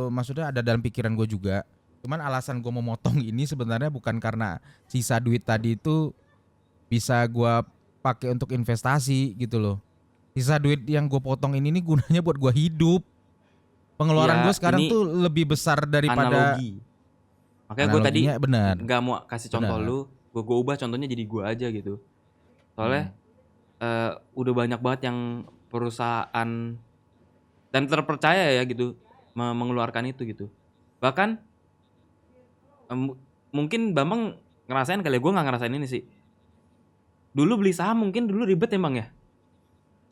maksudnya ada dalam pikiran gue juga. Cuman alasan gue mau motong ini sebenarnya bukan karena sisa duit tadi itu bisa gue pakai untuk investasi gitu loh. Sisa duit yang gue potong ini nih gunanya buat gue hidup. Pengeluaran Ya, gue sekarang ini tuh lebih besar daripada Analogi. Makanya gue tadi analoginya benar. nggak mau kasih contoh Benar. lu, gue ubah contohnya jadi gue aja gitu. Soalnya udah banyak banget yang perusahaan dan terpercaya ya gitu mengeluarkan itu gitu. Bahkan mungkin Bambang ngerasain kali ya, gue nggak ngerasain ini sih. Dulu beli saham mungkin dulu ribet emang ya.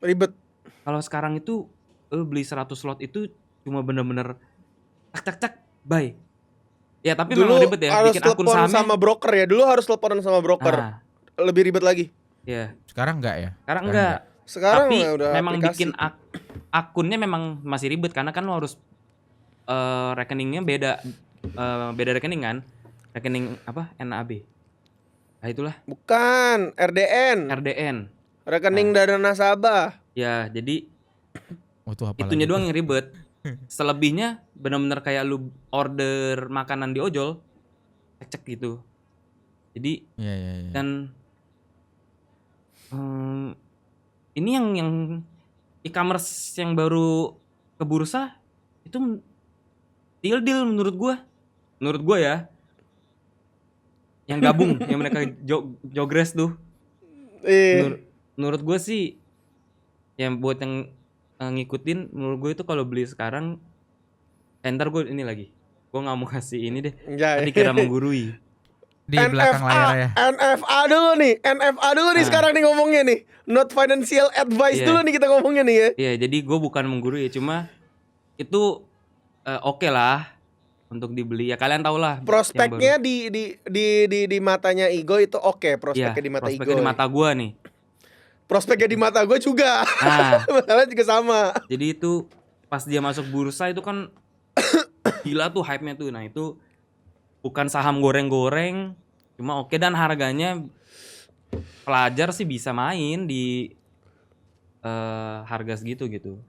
Ribet. Kalau sekarang itu beli 100 lot itu cuma bener-bener cak buy. Ya tapi Dulu memang ribet ya harus bikin akun telepon sahamnya. sama broker ya. Dulu harus teleponan sama broker. Nah, Lebih ribet lagi. ya. Sekarang enggak ya? Sekarang enggak. Sekarang Tapi ya udah memang aplikasi. bikin akunnya memang masih ribet karena kan lo harus rekeningnya beda rekening kan. Rekening apa? NAB. Nah itulah Bukan, RDN. RDN. Rekening dana nasabah. Ya, jadi Oh, itu apa itunya lagi doang tuh? yang ribet. Selebihnya benar-benar kayak lu order makanan di ojol, cek gitu. Jadi Iya. dan ini yang e-commerce yang baru ke bursa itu deal menurut gua ya, yang gabung yang mereka jogres tuh. Menurut gua sih yang buat yang ngikutin, menurut gue itu kalau beli sekarang ntar gue ini lagi, gue nggak mau kasih ini deh, Ya. tadi kira menggurui. Di belakang layar ya. NFA dulu nih sekarang nih ngomongnya nih. Not financial advice Iya. dulu nih kita ngomongnya nih ya. Iya, jadi gue bukan menggurui ya, cuma itu oke lah untuk dibeli ya, kalian tau lah. Prospeknya di matanya Igo itu oke, prospeknya Iya, di mata prospeknya Igo. di mata gue nih. Prospeknya di mata gue juga. Nah, Masalahnya juga sama. jadi itu pas dia masuk bursa itu kan gila tuh hype-nya tuh. Nah itu bukan saham goreng-goreng, cuma oke, dan harganya pelajar sih bisa main di harga segitu gitu.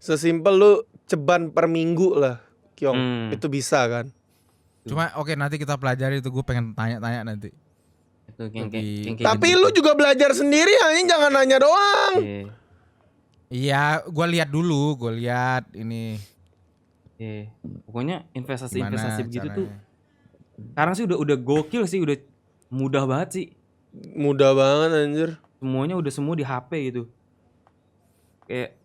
Sesimpel lu ceban per minggu lah, Kyong. Hmm. Itu bisa kan. Cuma oke, nanti kita pelajari itu, gue pengen tanya-tanya nanti. Itu yang Lebih- kayak Tapi gitu. lu juga belajar sendiri, anjing, jangan nanya doang. Iya, Iya, gue lihat ini iya. Pokoknya investasi gimana begitu caranya. tuh sekarang sih udah gokil sih, udah mudah banget sih. Mudah banget anjir. Semuanya udah semua di HP gitu. Kayak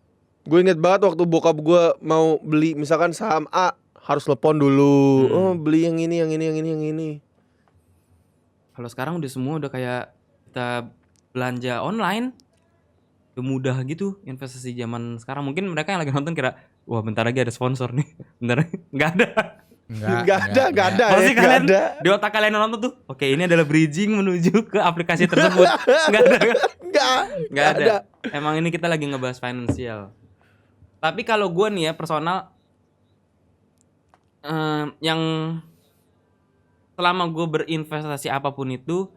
Gue inget banget waktu bokap gue mau beli misalkan saham A harus telepon dulu. Hmm. Oh, beli yang ini, yang ini, yang ini, yang ini. Kalau sekarang udah semua udah kayak kita belanja online. Udah mudah gitu investasi zaman sekarang. Mungkin mereka yang lagi nonton kira, wah bentar lagi ada sponsor nih. Bentar lagi. Nggak ada. Nggak ada. Pasti ya, nggak kalian ada. di otak kalian yang nonton tuh, oke ini adalah bridging menuju ke aplikasi tersebut. Nggak ada. Nggak ada. Emang ini kita lagi ngebahas finansial. Tapi kalau gue nih ya personal, yang selama gue berinvestasi apapun itu,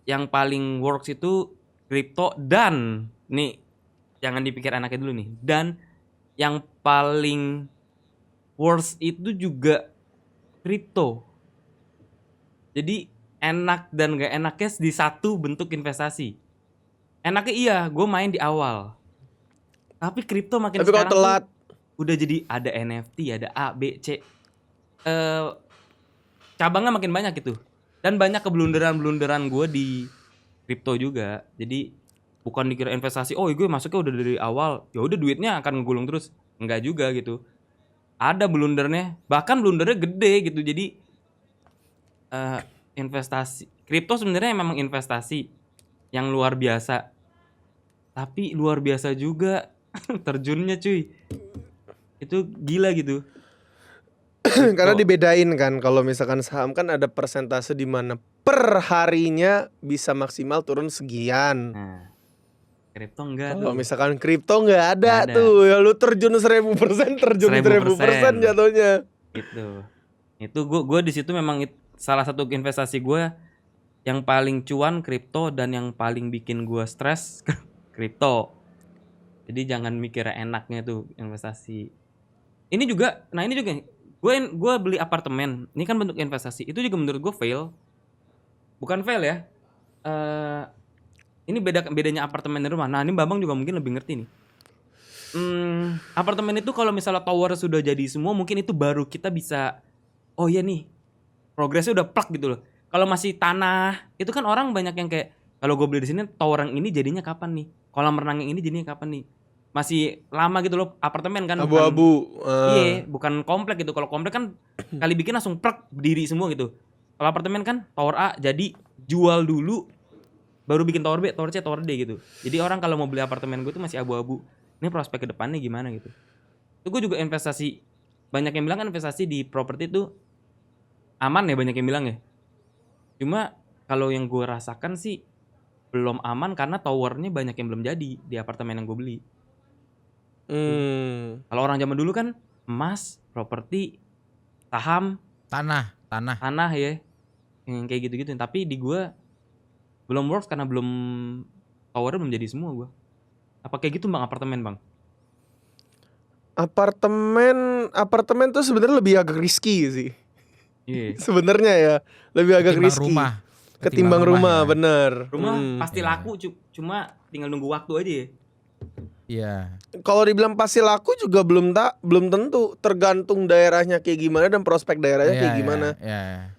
yang paling works itu kripto, dan nih jangan dipikir anaknya dulu nih, dan yang paling worst itu juga kripto. Jadi enak dan gak enaknya di satu bentuk investasi. Enaknya iya, gue main di awal. Tapi kripto makin Tapi kalau sekarang telat, tuh udah jadi ada NFT, ada A, B, C. Cabangnya makin banyak gitu. Dan banyak keblunderan-blunderan gue di kripto juga. Jadi bukan dikira investasi, oh gue masuknya udah dari awal, ya udah duitnya akan ngegulung terus. Enggak juga gitu. Ada blundernya, bahkan blundernya gede gitu. Jadi investasi kripto sebenarnya memang investasi yang luar biasa. Tapi luar biasa juga terjunnya cuy. Itu gila gitu. karena dibedain kan. Kalau misalkan saham kan ada persentase di mana per harinya bisa maksimal turun sekian. Nah, kripto enggak Kalau tuh. misalkan kripto nggak ada Nggak ada. tuh, ya lu terjun 1000%, terjun 1000% 1000%. jatuhnya. Itu gue di situ memang salah satu investasi gue yang paling cuan kripto, dan yang paling bikin gue stres kripto. Jadi jangan mikir enaknya tuh investasi. Ini juga gue beli apartemen. Ini kan bentuk investasi. Itu juga menurut gue fail. Bukan fail ya. Ini bedanya apartemen dan rumah. Nah, ini Bambang juga mungkin lebih ngerti nih. Apartemen itu kalau misalnya tower sudah jadi semua, mungkin itu baru kita bisa, oh iya nih, progresnya udah plak gitu loh. Kalau masih tanah, itu kan orang banyak yang kayak, kalau gue beli di sini tower yang ini jadinya kapan nih? Kolam renang yang ini jadinya kapan nih? Masih lama gitu loh apartemen kan. Abu-abu. Iya, bukan komplek gitu. Kalau komplek kan kali bikin langsung plak berdiri semua gitu. Kalau apartemen kan tower A jadi jual dulu, baru bikin tower B, tower C, tower D gitu. Jadi orang kalau mau beli apartemen gue tuh masih abu-abu. Ini prospek ke depannya gimana gitu. Itu gue juga investasi. Banyak yang bilang kan investasi di properti itu aman ya, banyak yang bilang ya. Cuma kalau yang gue rasakan sih belum aman karena towernya banyak yang belum jadi di apartemen yang gue beli. Kalau orang zaman dulu kan emas, properti, saham, tanah ya, yang kayak gitu-gitu. Tapi di gue belum works karena towernya belum jadi semua gue. Apa kayak gitu bang apartemen bang? Apartemen tuh sebenarnya lebih agak risky sih. Iya. Sebenarnya ya, lebih agak Ketimbang risky. rumah. Ketimbang rumah, ya. bener. Rumah pasti laku, cuma tinggal nunggu waktu aja ya. Iya. Kalau dibilang pasti laku juga belum tentu, tergantung daerahnya kayak gimana dan prospek daerahnya Iya, kayak gimana. Iya.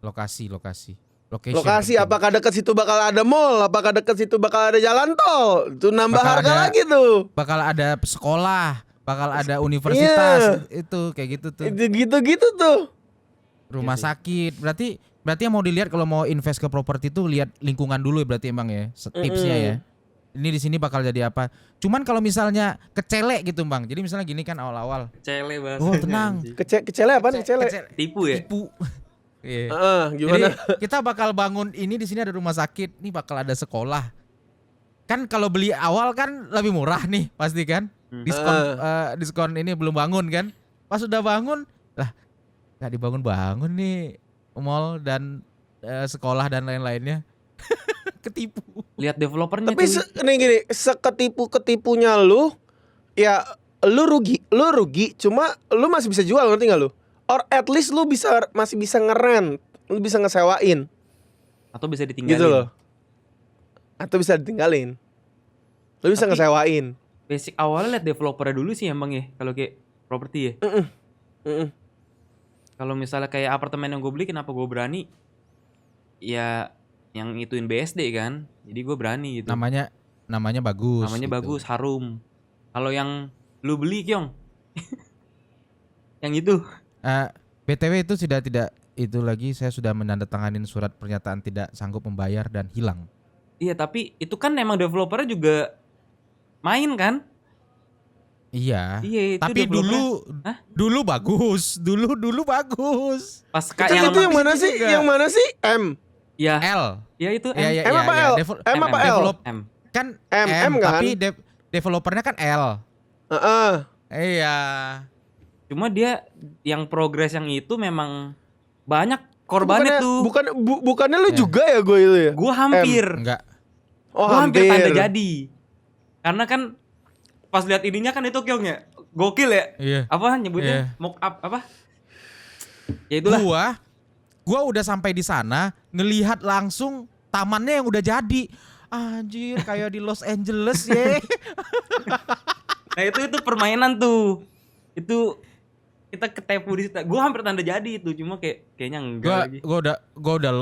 Lokasi. Lokasi penting. apakah dekat situ bakal ada mall, apakah dekat situ bakal ada jalan tol, itu nambah Bakal harga ada- lagi tuh. Bakal ada sekolah, bakal ada universitas, itu kayak gitu tuh. Itu gitu-gitu tuh. Rumah sakit. Berarti yang mau dilihat kalau mau invest ke properti itu lihat lingkungan dulu ya, berarti emang ya. Tipsnya ya. Ini di sini bakal jadi apa? Cuman kalau misalnya kecele gitu, Bang. Jadi misalnya gini kan awal-awal. Cele bahasa. Oh, tenang. Kecele apa nih kecele? Tipu ya? Tipu. Iya. Gimana? Jadi kita bakal bangun ini, di sini ada rumah sakit, nih bakal ada sekolah. Kan kalau beli awal kan lebih murah nih pasti kan. Diskon ini belum bangun kan. Pas udah bangun, lah nggak dibangun nih mall dan sekolah dan lain-lainnya. Ketipu. Lihat developernya. Tapi gini, seketipu-ketipunya lu, ya lu rugi, cuma lu masih bisa jual, ngerti gak lu? Or at least lu masih bisa ngerent, lu bisa ngesewain. Atau bisa ditinggalin. Gitu loh. Atau bisa ditinggalin. Lu bisa Tapi ngesewain. Basic awalnya lihat developernya dulu sih emang ya, kalau kayak properti ya. Kalau misalnya kayak apartemen yang gue beli, kenapa gue berani? Ya yang ituin BSD kan, jadi gue berani gitu. Namanya bagus. Namanya gitu. bagus, harum. Kalau yang lu beli Kyong, Yang itu. BTW itu sudah tidak itu lagi, saya sudah menandatanganin surat pernyataan tidak sanggup membayar dan hilang. Iya, tapi itu kan emang developernya juga main kan? Iya. Iya, itu Tapi developernya. Hah? dulu bagus. Dulu bagus. Pas Itu yang mana sih? juga. Yang mana sih? M. Ya, L. ya itu Iya, iya, M iya, apa iya. L? Devel- M apa L? develop- M. Kan M kan? tapi developernya kan L. Heeh. Iya. Cuma dia yang progres yang itu memang banyak korbannya tuh. Bukannya lu Ya. juga ya gue itu ya? Gua hampir. Enggak. Oh, Gua hampir tanda hampir. jadi. Karena kan pas lihat ininya kan itu Kyong ya. Gokil ya. Iya. Apa nyebutnya? Mock up apa? Ya itulah. Gua udah sampai di sana, ngelihat langsung tamannya yang udah jadi. Anjir, kayak di Los Angeles ya. Nah, itu permainan tuh. Itu kita ketipu di situ. Gua hampir tanda jadi itu, cuma kayaknya enggak lagi. Gua udah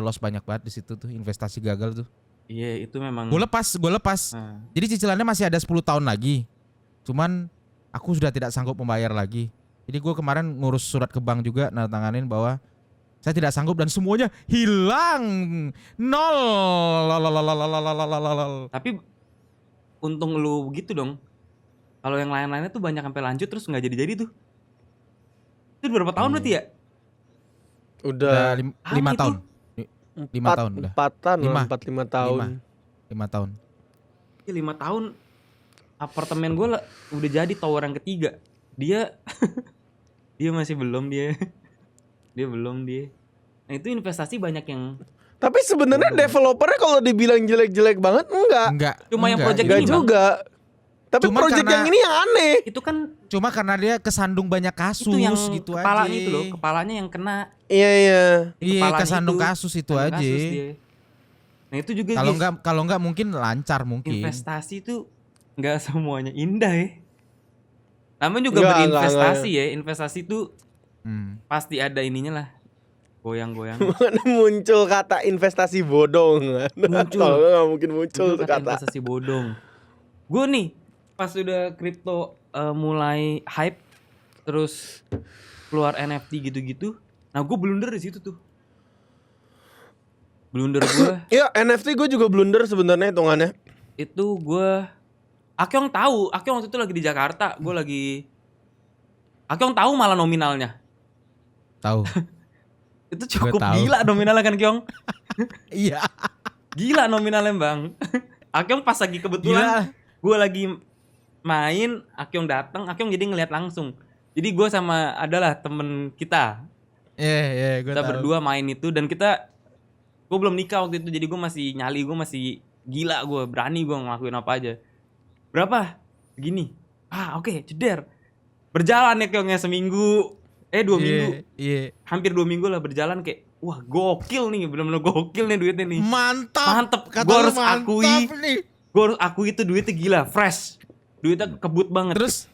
lost banyak banget di situ tuh, investasi gagal tuh. Iya, itu memang. Gue lepas. Nah, Jadi cicilannya masih ada 10 tahun lagi. Cuman aku sudah tidak sanggup membayar lagi. Jadi gue kemarin ngurus surat ke bank juga, nandatanganin bahwa saya tidak sanggup dan semuanya hilang. Nol. tapi untung lu gitu dong. Kalau yang lain-lainnya tuh banyak sampai lanjut terus nggak jadi-jadi tuh. Itu berapa tahun berarti ya? Udah Udah 5 Lama itu. tahun. 5 tahun udah. 4 tahun. 5 tahun. Ya, 5 tahun apartemen gue udah jadi tower yang ketiga. Dia dia masih belum dia. Dia belum dia. Nah, itu investasi banyak yang Tapi sebenarnya developernya kalau dibilang jelek-jelek banget enggak. Cuma yang project Enggak ini, Bang. juga. Tapi Cuma project karena- yang ini yang aneh. itu kan Cuma karena dia kesandung banyak kasus itu yang gitu kepalanya aja. itu loh, kepalanya yang kena. Iya. Iya, Kepalanya kesandung itu. kasus itu Kesandung aja. kasus dia. Nah, itu juga Kalau guys, enggak mungkin lancar mungkin. investasi itu nggak semuanya indah ya. Namanya juga Enggak, berinvestasi ya. Investasi itu Hmm. pasti ada ininya lah. Goyang-goyang. Mana muncul kata investasi bodong. Muncul. Kalau nggak mungkin muncul Itu tuh kata. investasi bodong. Gue nih pas udah kripto mulai hype, terus keluar NFT gitu-gitu. Nah, gue blunder di situ tuh. Blunder gue Iya, NFT gue juga blunder sebenarnya hitungannya. itu Akyong tahu. Akyong waktu itu lagi di Jakarta. Gue lagi. Akyong tahu malah nominalnya. Tahu. Itu cukup tahu. gila nominalnya kan Kyong. Iya. Gila nominalnya bang. Akyong pas lagi kebetulan gue lagi main, Akyong datang, Akyong jadi ngeliat langsung. Jadi gue sama adalah temen kita, Iya, gue kita tahu. berdua main itu dan gue belum nikah waktu itu, jadi gue masih nyali, gue masih gila, gue berani gue ngelakuin apa aja. Berapa? Gini. Oke, ceder. Berjalan ya Kyongnya seminggu, 2 minggu, Iya. hampir 2 minggu lah berjalan kayak, wah gokil nih, bener-bener gokil nih duitnya nih. Mantap. Mantep. Kata Gua lu harus mantap akui. nih. Gue harus akui itu duitnya gila, fresh. Duitnya kebut banget. Terus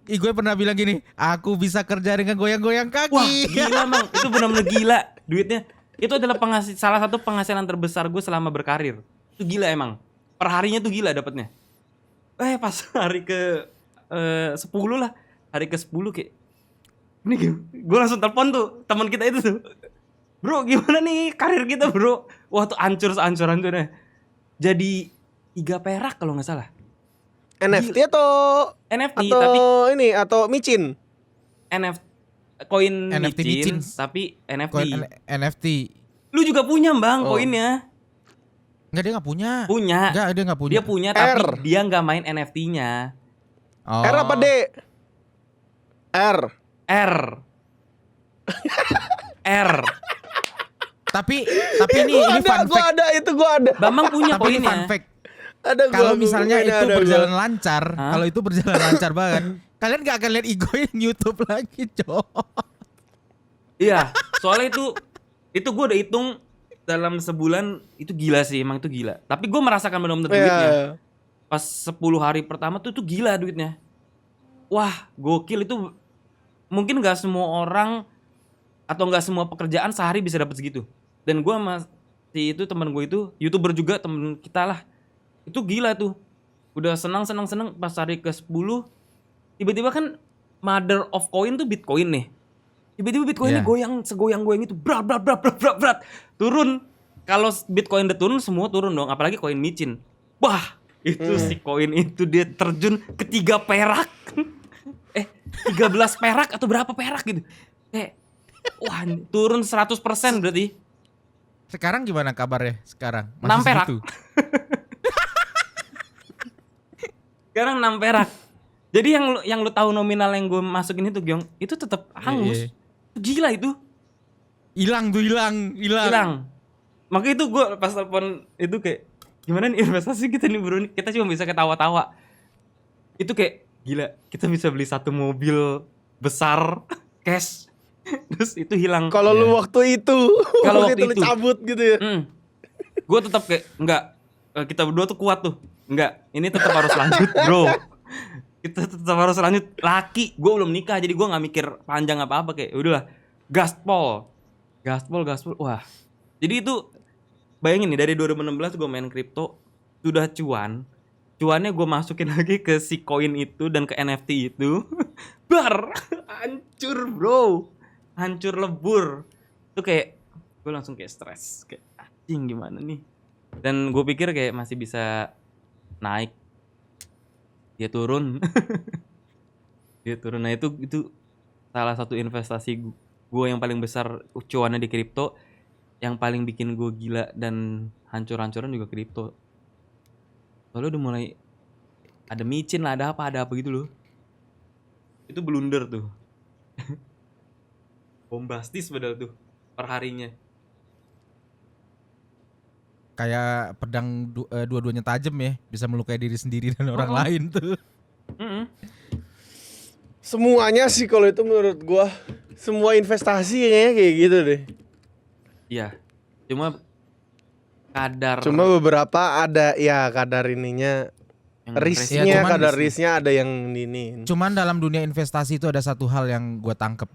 gue pernah bilang gini, aku bisa kerja dengan goyang-goyang kaki. wah gila mang, itu benar-benar gila duitnya. Itu adalah salah satu penghasilan terbesar gue selama berkarir. Itu gila emang. Perharinya tuh gila dapatnya. Pas hari ke 10 lah, hari ke 10 kayak, ini gue langsung telepon tuh teman kita itu tuh. Bro, gimana nih karir kita bro? Wah tuh hancur-hancurnya. Jadi 3 perak kalau nggak salah. NFT atau NFT atau tapi ini atau micin? NFT koin NFT micin, micin. tapi NFT. Koin NFT. Lu juga punya bang Oh. koinnya? Enggak, dia enggak punya. Punya. Enggak, dia enggak punya. Dia punya tapi R. dia nggak main NFT-nya. Oh. R apa D? R. R. R. Tapi ini fun Gua fact. ada itu gua ada. Bambang punya Tapi ini fun koinnya. fact. Ada gua. Kalau misalnya Ini itu ada berjalan gua. lancar, Hah? kalau itu berjalan lancar banget, kalian gak akan lihat Igoin YouTube lagi, Cok. Iya, soalnya itu gue udah hitung dalam sebulan itu gila sih, emang itu gila. Tapi gue merasakan benar-benar duitnya. Iya. Pas 10 hari pertama tuh gila duitnya. Wah, gokil itu. Mungkin nggak semua orang atau nggak semua pekerjaan sehari bisa dapat segitu. Dan gue sama si itu teman gue itu YouTuber juga, temen kita lah. Itu gila tuh. Udah senang pas hari ke-10 tiba-tiba kan mother of coin tuh Bitcoin nih. Tiba-tiba Bitcoinnya Iya. goyang segoyang-goyang itu, brat. Turun. Kalau Bitcoin udah turun, semua turun dong. Apalagi koin micin. Wah, itu si koin itu dia terjun ke 3 perak. 13 perak atau berapa perak gitu. Wah, turun 100% berarti. Sekarang gimana kabarnya sekarang? 6 perak. segitu? Sekarang 6 perak. Jadi yang lu tahu nominal yang gue masukin itu, Gyong, itu tetap hangus. Iya. Gila itu. Hilang. Hilang. Makanya itu gue pas telepon itu kayak, gimana nih investasi kita nih bro, kita cuma bisa ketawa-tawa. Itu kayak gila, kita bisa beli 1 mobil besar cash. Terus itu hilang. Kalau lu waktu itu, Kalau waktu waktu itu lu itu. cabut gitu ya. Gue tetap kayak enggak, kita berdua tuh kuat tuh. Enggak, ini tetap harus lanjut, bro. Kita tetap harus lanjut. Laki, gue belum nikah jadi gue nggak mikir panjang apa-apa, kayak udahlah, gaspol. Wah. Jadi itu bayangin nih, dari 2016 gue main kripto sudah cuannya gue masukin lagi ke si koin itu dan ke NFT itu. Hancur bro, hancur lebur. Itu kayak gue langsung kayak stres, kayak anjing gimana nih. Dan gue pikir kayak masih bisa naik, dia turun. Nah itu salah satu investasi gue yang paling besar cuannya di kripto. Yang paling bikin gue gila dan hancur-hancuran juga kripto. Soalnya udah mulai ada micin lah, ada apa gitu loh. Itu blunder tuh. Bombastis padahal tuh perharinya. Kayak pedang dua-duanya tajam ya, bisa melukai diri sendiri dan orang lain tuh. Semuanya sih kalau itu menurut gua, semua investasi kayaknya kayak gitu deh. Iya. Cuma beberapa ada ya kadar ininya, yang risknya, Ya, cuman kadar risknya. risknya ada yang ini. Cuman dalam dunia investasi itu ada satu hal yang gue tangkep.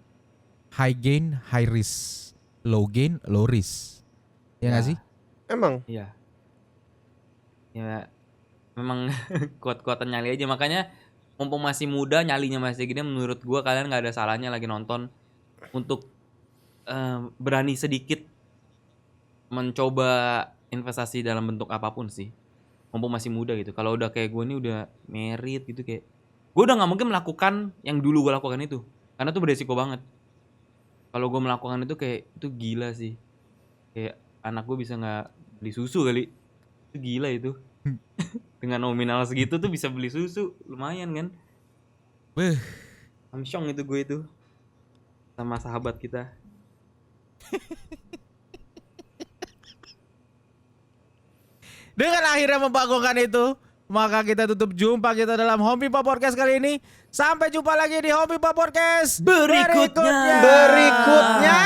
High gain, high risk. Low gain, low risk. Ya nggak sih? Emang Iya. Ya memang kuat-kuatan nyali aja, makanya mumpung masih muda, nyalinya masih gini, menurut gua kalian nggak ada salahnya lagi nonton untuk berani sedikit mencoba investasi dalam bentuk apapun sih. Mumpung masih muda gitu. Kalau udah kayak gue nih udah married gitu, kayak gue udah nggak mungkin melakukan yang dulu gue lakukan itu, karena tuh beresiko banget. Kalau gue melakukan itu kayak itu gila sih. Kayak anak gue bisa nggak beli susu kali. Itu gila itu. Dengan nominal segitu tuh bisa beli susu, lumayan kan? Beuh. Amsyong itu gue itu sama sahabat kita. Dengan akhirnya membangunkan itu, maka kita tutup jumpa kita dalam Home Pipa Podcast kali ini. Sampai jumpa lagi di Home Pipa Podcast Berikutnya. berikutnya.